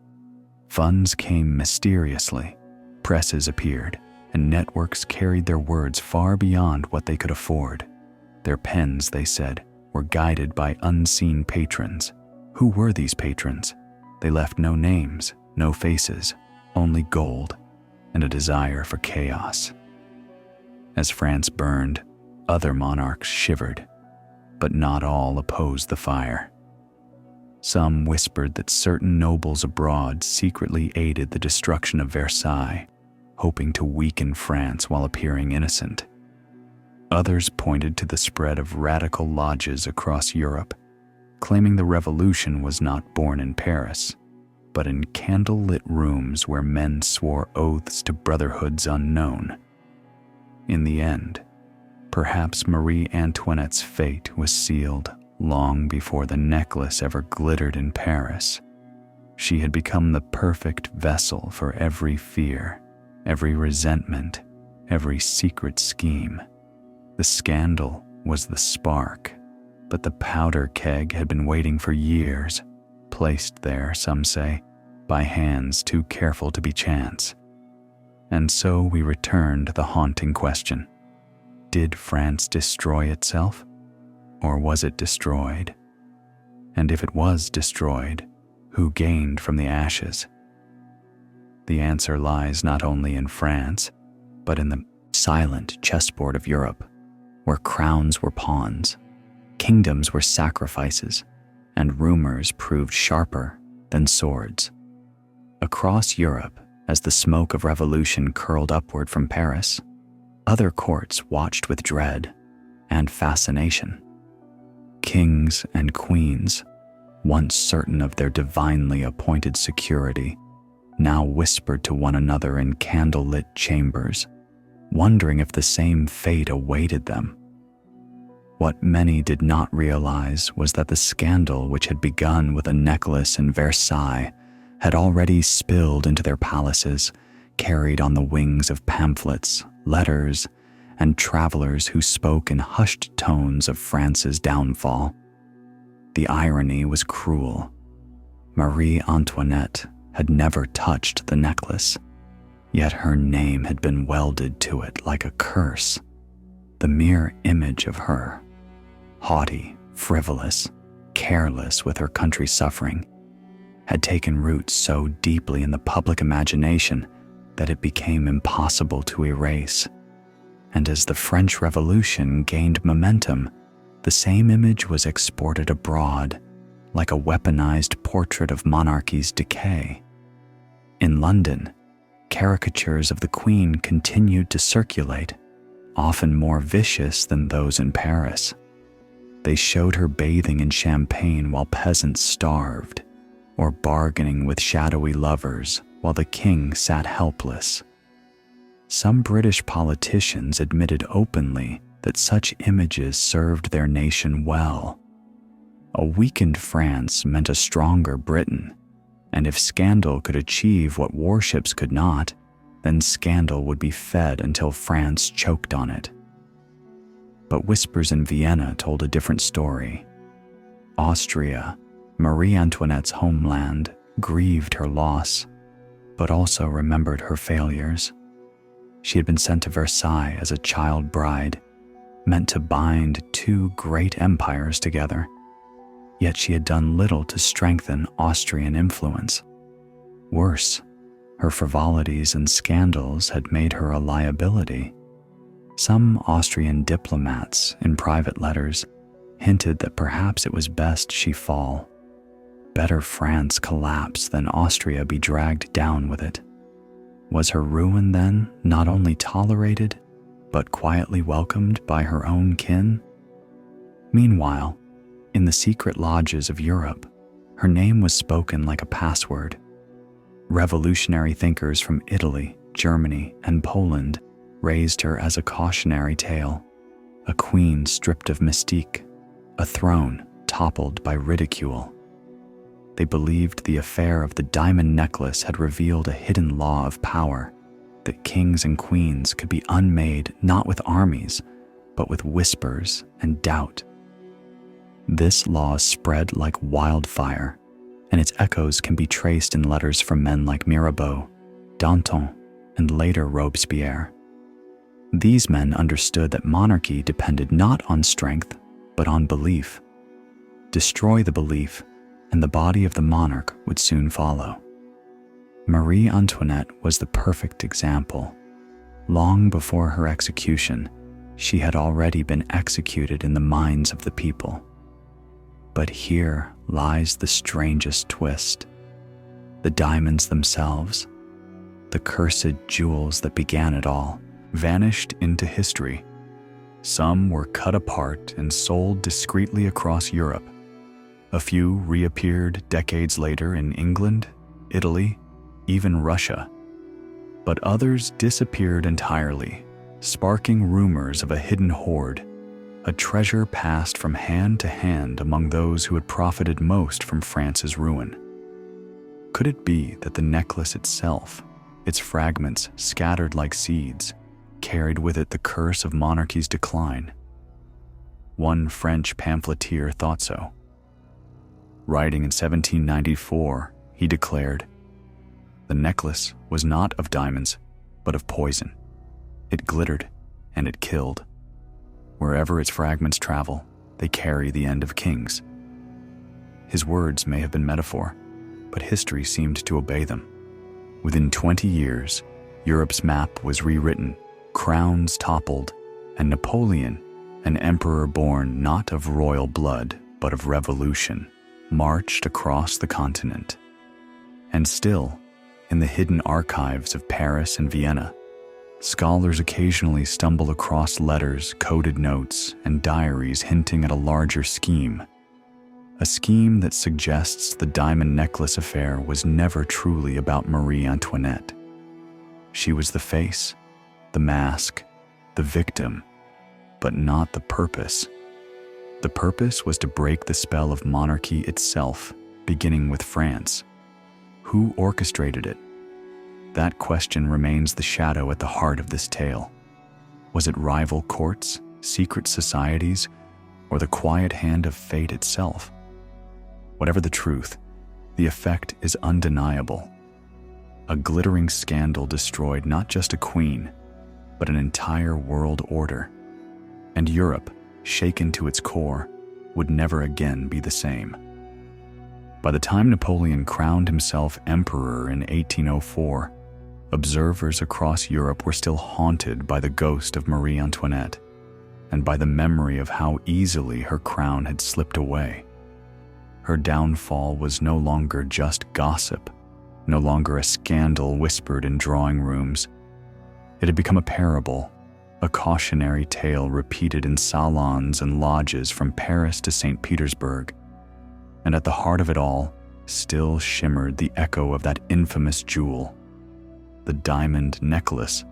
Funds came mysteriously, presses appeared, and networks carried their words far beyond what they could afford. Their pens, they said, were guided by unseen patrons. Who were these patrons? They left no names, no faces, only gold and a desire for chaos. As France burned, other monarchs shivered, but not all opposed the fire. Some whispered that certain nobles abroad secretly aided the destruction of Versailles, hoping to weaken France while appearing innocent. Others pointed to the spread of radical lodges across Europe, claiming the revolution was not born in Paris, but in candle-lit rooms where men swore oaths to brotherhoods unknown. In the end, perhaps Marie Antoinette's fate was sealed long before the necklace ever glittered in Paris. She had become the perfect vessel for every fear, every resentment, every secret scheme. The scandal was the spark, but the powder keg had been waiting for years, placed there, some say, by hands too careful to be chance. And so we return to the haunting question: did France destroy itself, or was it destroyed? And if it was destroyed, who gained from the ashes? The answer lies not only in France, but in the silent chessboard of Europe, where crowns were pawns, kingdoms were sacrifices, and rumors proved sharper than swords. Across Europe, as the smoke of revolution curled upward from Paris, other courts watched with dread and fascination. Kings and queens, once certain of their divinely appointed security, now whispered to one another in candle-lit chambers, wondering if the same fate awaited them. What many did not realize was that the scandal which had begun with a necklace in Versailles had already spilled into their palaces, carried on the wings of pamphlets, letters, and travelers who spoke in hushed tones of France's downfall. The irony was cruel. Marie Antoinette had never touched the necklace, yet her name had been welded to it like a curse. The mere image of her, haughty, frivolous, careless with her country's suffering, had taken root so deeply in the public imagination that it became impossible to erase. And as the French Revolution gained momentum, the same image was exported abroad, like a weaponized portrait of monarchy's decay. In London, caricatures of the Queen continued to circulate, often more vicious than those in Paris. They showed her bathing in champagne while peasants starved, or bargaining with shadowy lovers while the king sat helpless. Some British politicians admitted openly that such images served their nation well. A weakened France meant a stronger Britain, and if scandal could achieve what warships could not, then scandal would be fed until France choked on it. But whispers in Vienna told a different story. Austria, Marie Antoinette's homeland, grieved her loss, but also remembered her failures. She had been sent to Versailles as a child bride, meant to bind two great empires together, yet she had done little to strengthen Austrian influence. Worse, her frivolities and scandals had made her a liability. Some Austrian diplomats, in private letters, hinted that perhaps it was best she fall. Better France collapse than Austria be dragged down with it. Was her ruin then not only tolerated, but quietly welcomed by her own kin? Meanwhile, in the secret lodges of Europe, her name was spoken like a password. Revolutionary thinkers from Italy, Germany, and Poland raised her as a cautionary tale, a queen stripped of mystique, a throne toppled by ridicule. They believed the affair of the diamond necklace had revealed a hidden law of power, that kings and queens could be unmade not with armies, but with whispers and doubt. This law spread like wildfire, and its echoes can be traced in letters from men like Mirabeau, Danton, and later Robespierre. These men understood that monarchy depended not on strength, but on belief. Destroy the belief, and the body of the monarch would soon follow. Marie Antoinette was the perfect example. Long before her execution, she had already been executed in the minds of the people. But here lies the strangest twist. The diamonds themselves, the cursed jewels that began it all, vanished into history. Some were cut apart and sold discreetly across Europe. A few reappeared decades later in England, Italy, even Russia. But others disappeared entirely, sparking rumors of a hidden hoard, a treasure passed from hand to hand among those who had profited most from France's ruin. Could it be that the necklace itself, its fragments scattered like seeds, carried with it the curse of monarchy's decline. One French pamphleteer thought so. Writing in 1794, he declared, "The necklace was not of diamonds, but of poison. It glittered, and it killed. Wherever its fragments travel, they carry the end of kings." His words may have been metaphor, but history seemed to obey them. Within 20 years, Europe's map was rewritten, crowns toppled, and Napoleon, an emperor born not of royal blood but of revolution, marched across the continent. And still, in the hidden archives of Paris and Vienna, scholars occasionally stumble across letters, coded notes, and diaries hinting at a larger scheme. A scheme that suggests the diamond necklace affair was never truly about Marie Antoinette. She was the face, the mask, the victim, but not the purpose. The purpose was to break the spell of monarchy itself, beginning with France. Who orchestrated it? That question remains the shadow at the heart of this tale. Was it rival courts, secret societies, or the quiet hand of fate itself? Whatever the truth, the effect is undeniable. A glittering scandal destroyed not just a queen, but an entire world order. And Europe, shaken to its core, would never again be the same. By the time Napoleon crowned himself emperor in 1804, observers across Europe were still haunted by the ghost of Marie Antoinette and by the memory of how easily her crown had slipped away. Her downfall was no longer just gossip, no longer a scandal whispered in drawing rooms. It had become a parable, a cautionary tale repeated in salons and lodges from Paris to St. Petersburg. And at the heart of it all still shimmered the echo of that infamous jewel, the diamond necklace.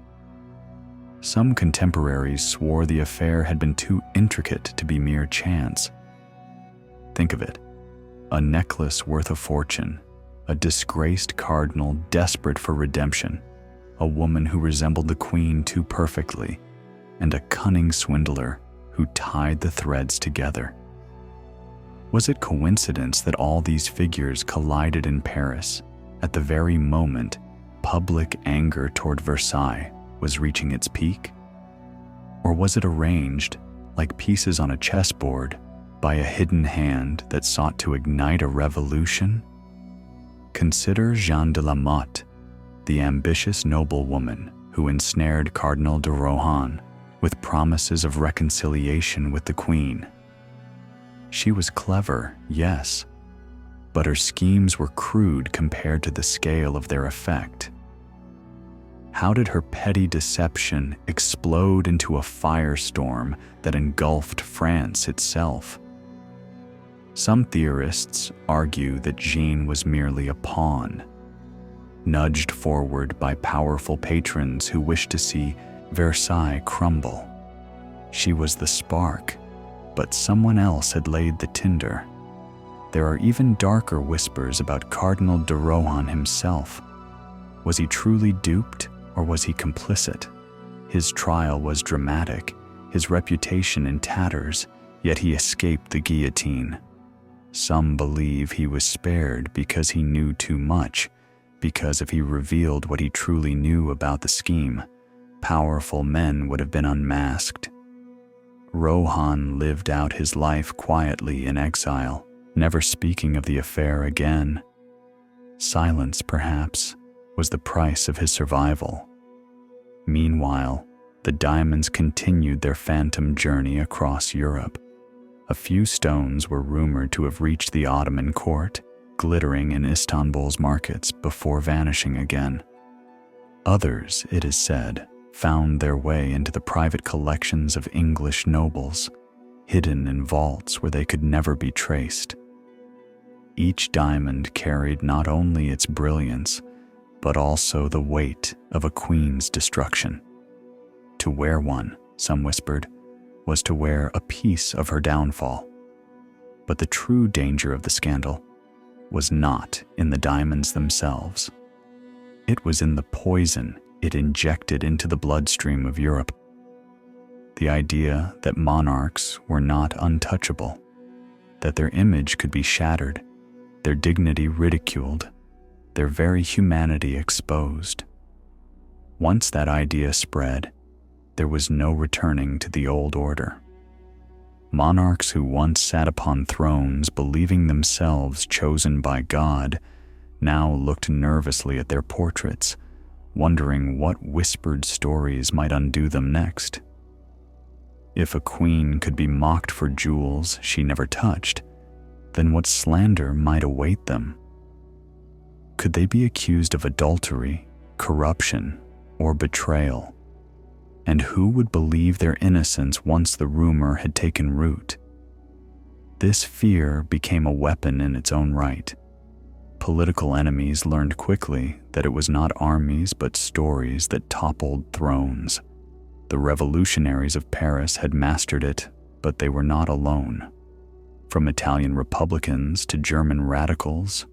Some contemporaries swore the affair had been too intricate to be mere chance. Think of it. A necklace worth a fortune, a disgraced cardinal desperate for redemption, a woman who resembled the queen too perfectly, and a cunning swindler who tied the threads together. Was it coincidence that all these figures collided in Paris at the very moment public anger toward Versailles was reaching its peak? Or was it arranged, like pieces on a chessboard, by a hidden hand that sought to ignite a revolution? Consider Jeanne de la Motte, the ambitious noblewoman who ensnared Cardinal de Rohan with promises of reconciliation with the Queen. She was clever, yes, but her schemes were crude compared to the scale of their effect. How did her petty deception explode into a firestorm that engulfed France itself? Some theorists argue that Jeanne was merely a pawn, nudged forward by powerful patrons who wished to see Versailles crumble. She was the spark, but someone else had laid the tinder. There are even darker whispers about Cardinal de Rohan himself. Was he truly duped, or was he complicit? His trial was dramatic, his reputation in tatters, yet he escaped the guillotine. Some believe he was spared because he knew too much, because if he revealed what he truly knew about the scheme, powerful men would have been unmasked. Rohan lived out his life quietly in exile, never speaking of the affair again. Silence, perhaps, was the price of his survival. Meanwhile, the diamonds continued their phantom journey across Europe. A few stones were rumored to have reached the Ottoman court, glittering in Istanbul's markets before vanishing again. Others, it is said, found their way into the private collections of English nobles, hidden in vaults where they could never be traced. Each diamond carried not only its brilliance, but also the weight of a queen's destruction. To wear one, some whispered, was to wear a piece of her downfall. But the true danger of the scandal was not in the diamonds themselves. It was in the poison it injected into the bloodstream of Europe. The idea that monarchs were not untouchable, that their image could be shattered, their dignity ridiculed, their very humanity exposed. Once that idea spread, there was no returning to the old order. Monarchs who once sat upon thrones believing themselves chosen by God now looked nervously at their portraits, wondering what whispered stories might undo them next. If a queen could be mocked for jewels she never touched, then what slander might await them? Could they be accused of adultery, corruption, or betrayal? And who would believe their innocence once the rumor had taken root? This fear became a weapon in its own right. Political enemies learned quickly that it was not armies but stories that toppled thrones. The revolutionaries of Paris had mastered it, but they were not alone. From Italian republicans to German radicals,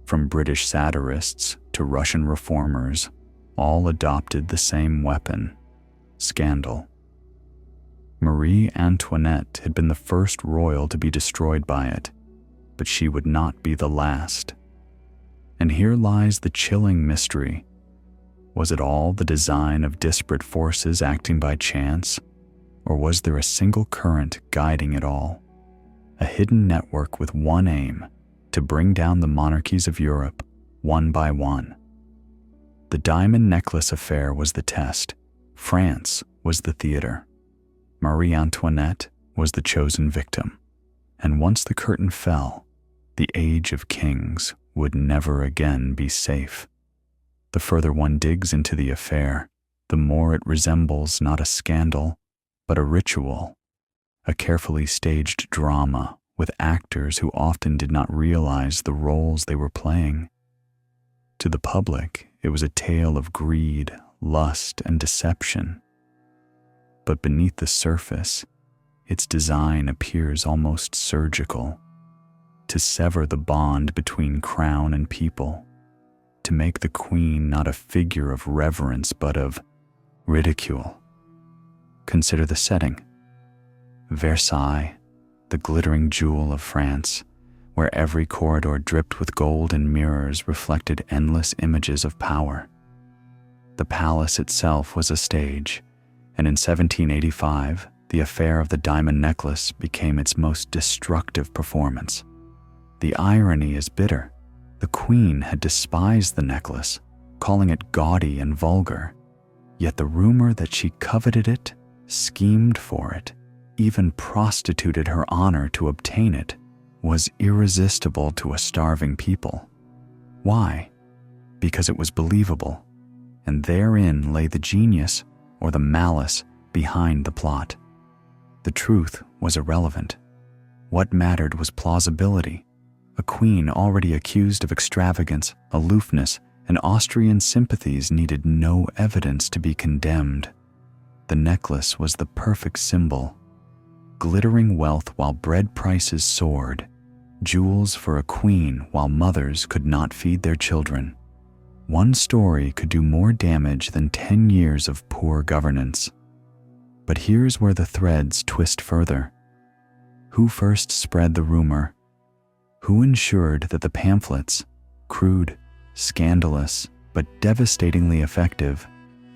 from British satirists to Russian reformers, all adopted the same weapon: scandal. Marie Antoinette had been the first royal to be destroyed by it, but she would not be the last. And here lies the chilling mystery. Was it all the design of disparate forces acting by chance, or was there a single current guiding it all? A hidden network with one aim: to bring down the monarchies of Europe, one by one. The diamond necklace affair was the test. France was the theater. Marie Antoinette was the chosen victim. And once the curtain fell, the age of kings would never again be safe. The further one digs into the affair, the more it resembles not a scandal, but a ritual, a carefully staged drama with actors who often did not realize the roles they were playing. To the public, it was a tale of greed, lust, and deception. But beneath the surface, its design appears almost surgical, to sever the bond between crown and people, to make the queen not a figure of reverence but of ridicule. Consider the setting. Versailles, the glittering jewel of France, where every corridor dripped with gold and mirrors reflected endless images of power. The palace itself was a stage, and in 1785, the affair of the diamond necklace became its most destructive performance. The irony is bitter. The queen had despised the necklace, calling it gaudy and vulgar, yet the rumor that she coveted it, schemed for it, even prostituted her honor to obtain it, was irresistible to a starving people. Why? Because it was believable, and therein lay the genius or the malice behind the plot. The truth was irrelevant. What mattered was plausibility. A queen already accused of extravagance, aloofness, and Austrian sympathies needed no evidence to be condemned. The necklace was the perfect symbol. Glittering wealth while bread prices soared, jewels for a queen while mothers could not feed their children. One story could do more damage than 10 years of poor governance. But here's where the threads twist further. Who first spread the rumor? Who ensured that the pamphlets, crude, scandalous, but devastatingly effective,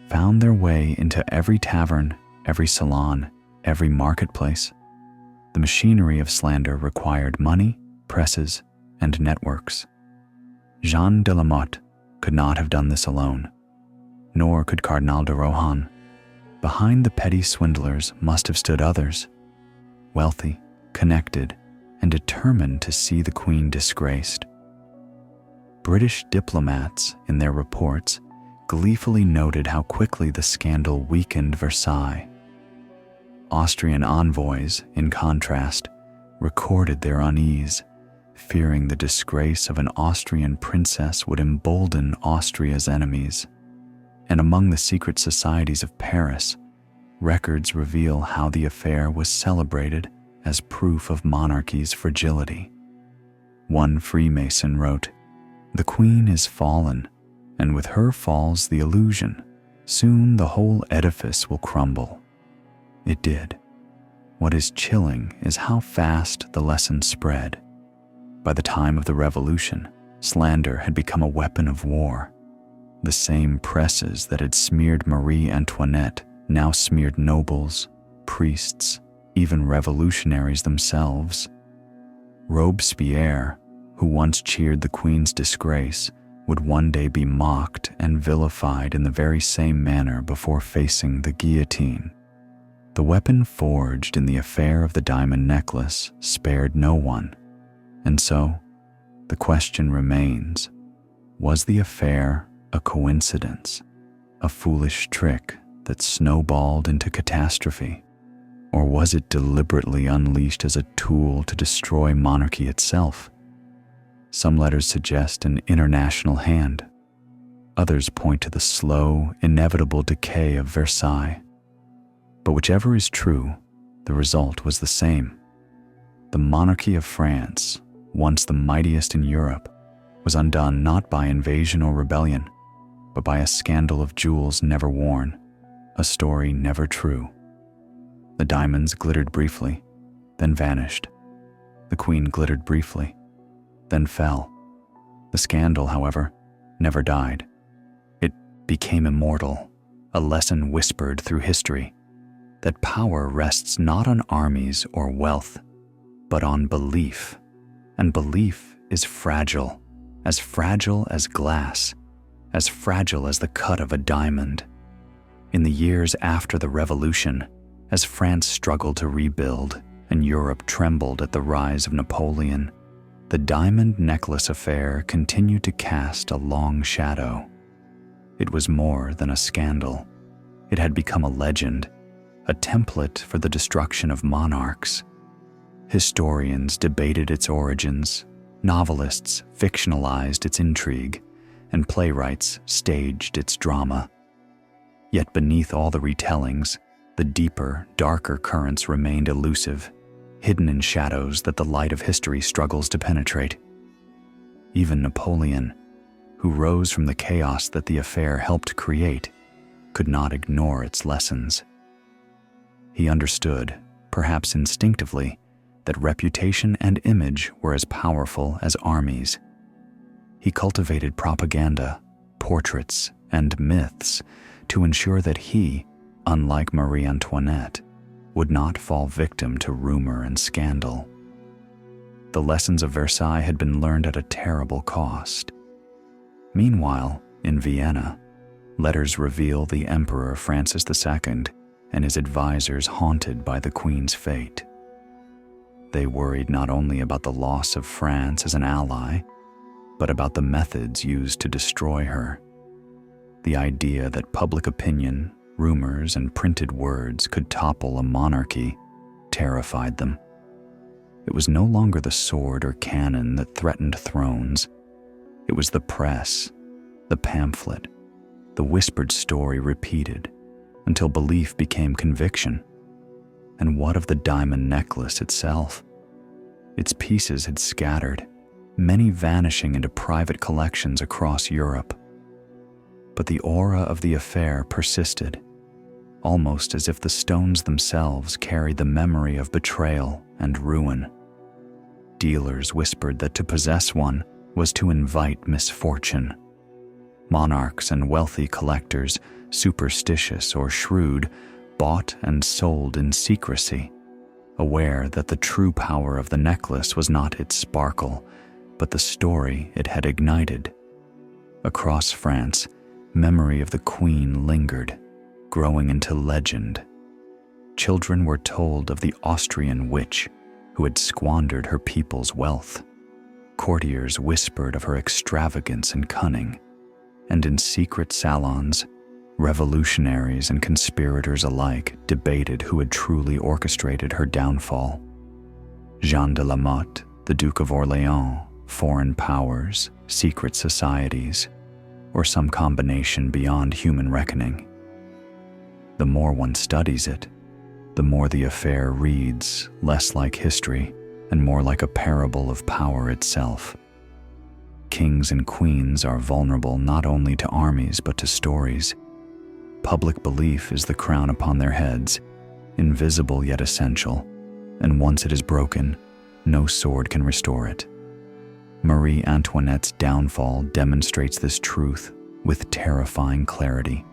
found their way into every tavern, every salon, every marketplace? The machinery of slander required money, presses, and networks. Jean de la Motte could not have done this alone, nor could Cardinal de Rohan. Behind the petty swindlers must have stood others, wealthy, connected, and determined to see the queen disgraced. British diplomats, in their reports, gleefully noted how quickly the scandal weakened Versailles. Austrian envoys, in contrast, recorded their unease, fearing the disgrace of an Austrian princess would embolden Austria's enemies. And among the secret societies of Paris, records reveal how the affair was celebrated as proof of monarchy's fragility. One Freemason wrote, "The queen is fallen, and with her falls the illusion, Soon the whole edifice will crumble. It did. What is chilling is how fast the lesson spread. By the time of the Revolution, slander had become a weapon of war. The same presses that had smeared Marie Antoinette now smeared nobles, priests, even revolutionaries themselves. Robespierre, who once cheered the Queen's disgrace, would one day be mocked and vilified in the very same manner before facing the guillotine. The weapon forged in the affair of the diamond necklace spared no one. And so, the question remains, was the affair a coincidence, a foolish trick that snowballed into catastrophe? Or was it deliberately unleashed as a tool to destroy monarchy itself? Some letters suggest an international hand. Others point to the slow, inevitable decay of Versailles. But whichever is true, the result was the same. The monarchy of France, once the mightiest in Europe, was undone not by invasion or rebellion, but by a scandal of jewels never worn, a story never true. The diamonds glittered briefly, then vanished. The Queen glittered briefly, then fell. The scandal, however, never died. It became immortal, a lesson whispered through history, that power rests not on armies or wealth, but on belief. And belief is fragile as glass, as fragile as the cut of a diamond. In the years after the Revolution, as France struggled to rebuild and Europe trembled at the rise of Napoleon, the diamond necklace affair continued to cast a long shadow. It was more than a scandal. It had become a legend, a template for the destruction of monarchs. Historians debated its origins, novelists fictionalized its intrigue, and playwrights staged its drama. Yet beneath all the retellings, the deeper, darker currents remained elusive, hidden in shadows that the light of history struggles to penetrate. Even Napoleon, who rose from the chaos that the affair helped create, could not ignore its lessons. He understood, perhaps instinctively, that reputation and image were as powerful as armies. He cultivated propaganda, portraits, and myths to ensure that he, unlike Marie Antoinette, would not fall victim to rumor and scandal. The lessons of Versailles had been learned at a terrible cost. Meanwhile, in Vienna, letters reveal the Emperor Francis II and his advisors haunted by the Queen's fate. They worried not only about the loss of France as an ally, but about the methods used to destroy her. The idea that public opinion, rumors, and printed words could topple a monarchy terrified them. It was no longer the sword or cannon that threatened thrones. It was the press, the pamphlet, the whispered story repeated until belief became conviction. And what of the diamond necklace itself? Its pieces had scattered, many vanishing into private collections across Europe. But the aura of the affair persisted, almost as if the stones themselves carried the memory of betrayal and ruin. Dealers whispered that to possess one was to invite misfortune. Monarchs and wealthy collectors, superstitious or shrewd, bought and sold in secrecy, aware that the true power of the necklace was not its sparkle, but the story it had ignited. Across France, memory of the Queen lingered, growing into legend. Children were told of the Austrian witch who had squandered her people's wealth. Courtiers whispered of her extravagance and cunning, and in secret salons, revolutionaries and conspirators alike debated who had truly orchestrated her downfall. Jean de la Motte, the Duke of Orléans, foreign powers, secret societies, or some combination beyond human reckoning. The more one studies it, the more the affair reads less like history and more like a parable of power itself. Kings and queens are vulnerable not only to armies but to stories. Public belief is the crown upon their heads, invisible yet essential, and once it is broken, no sword can restore it. Marie Antoinette's downfall demonstrates this truth with terrifying clarity.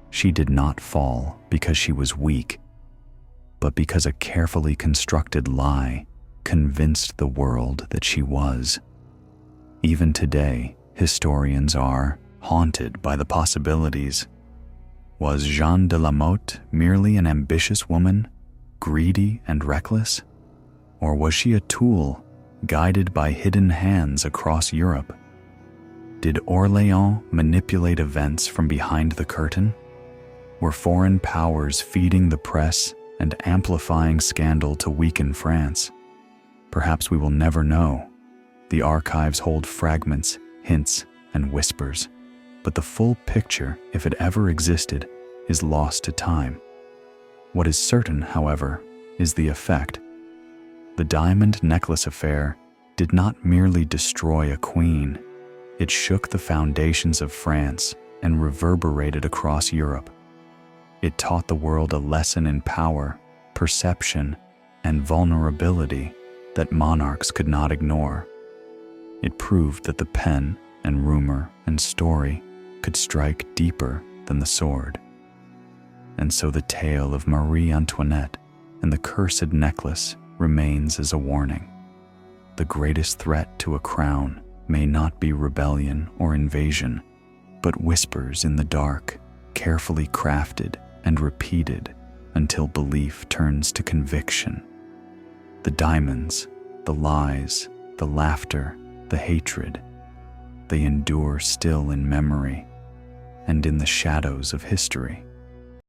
She did not fall because she was weak, but because a carefully constructed lie convinced the world that she was. Even today, historians are haunted by the possibilities. Was Jeanne de la Motte merely an ambitious woman, greedy and reckless? Or was she a tool guided by hidden hands across Europe? Did Orléans manipulate events from behind the curtain? Were foreign powers feeding the press and amplifying scandal to weaken France? Perhaps we will never know. The archives hold fragments, hints, and whispers, but the full picture, if it ever existed, is lost to time. What is certain, however, is the effect. The diamond necklace affair did not merely destroy a queen, it shook the foundations of France and reverberated across Europe. It taught the world a lesson in power, perception, and vulnerability that monarchs could not ignore. It proved that the pen and rumor and story could strike deeper than the sword. And so the tale of Marie Antoinette and the cursed necklace remains as a warning. The greatest threat to a crown may not be rebellion or invasion, but whispers in the dark, carefully crafted and repeated until belief turns to conviction. The diamonds, the lies, the laughter, the hatred, they endure still in memory and in the shadows of history.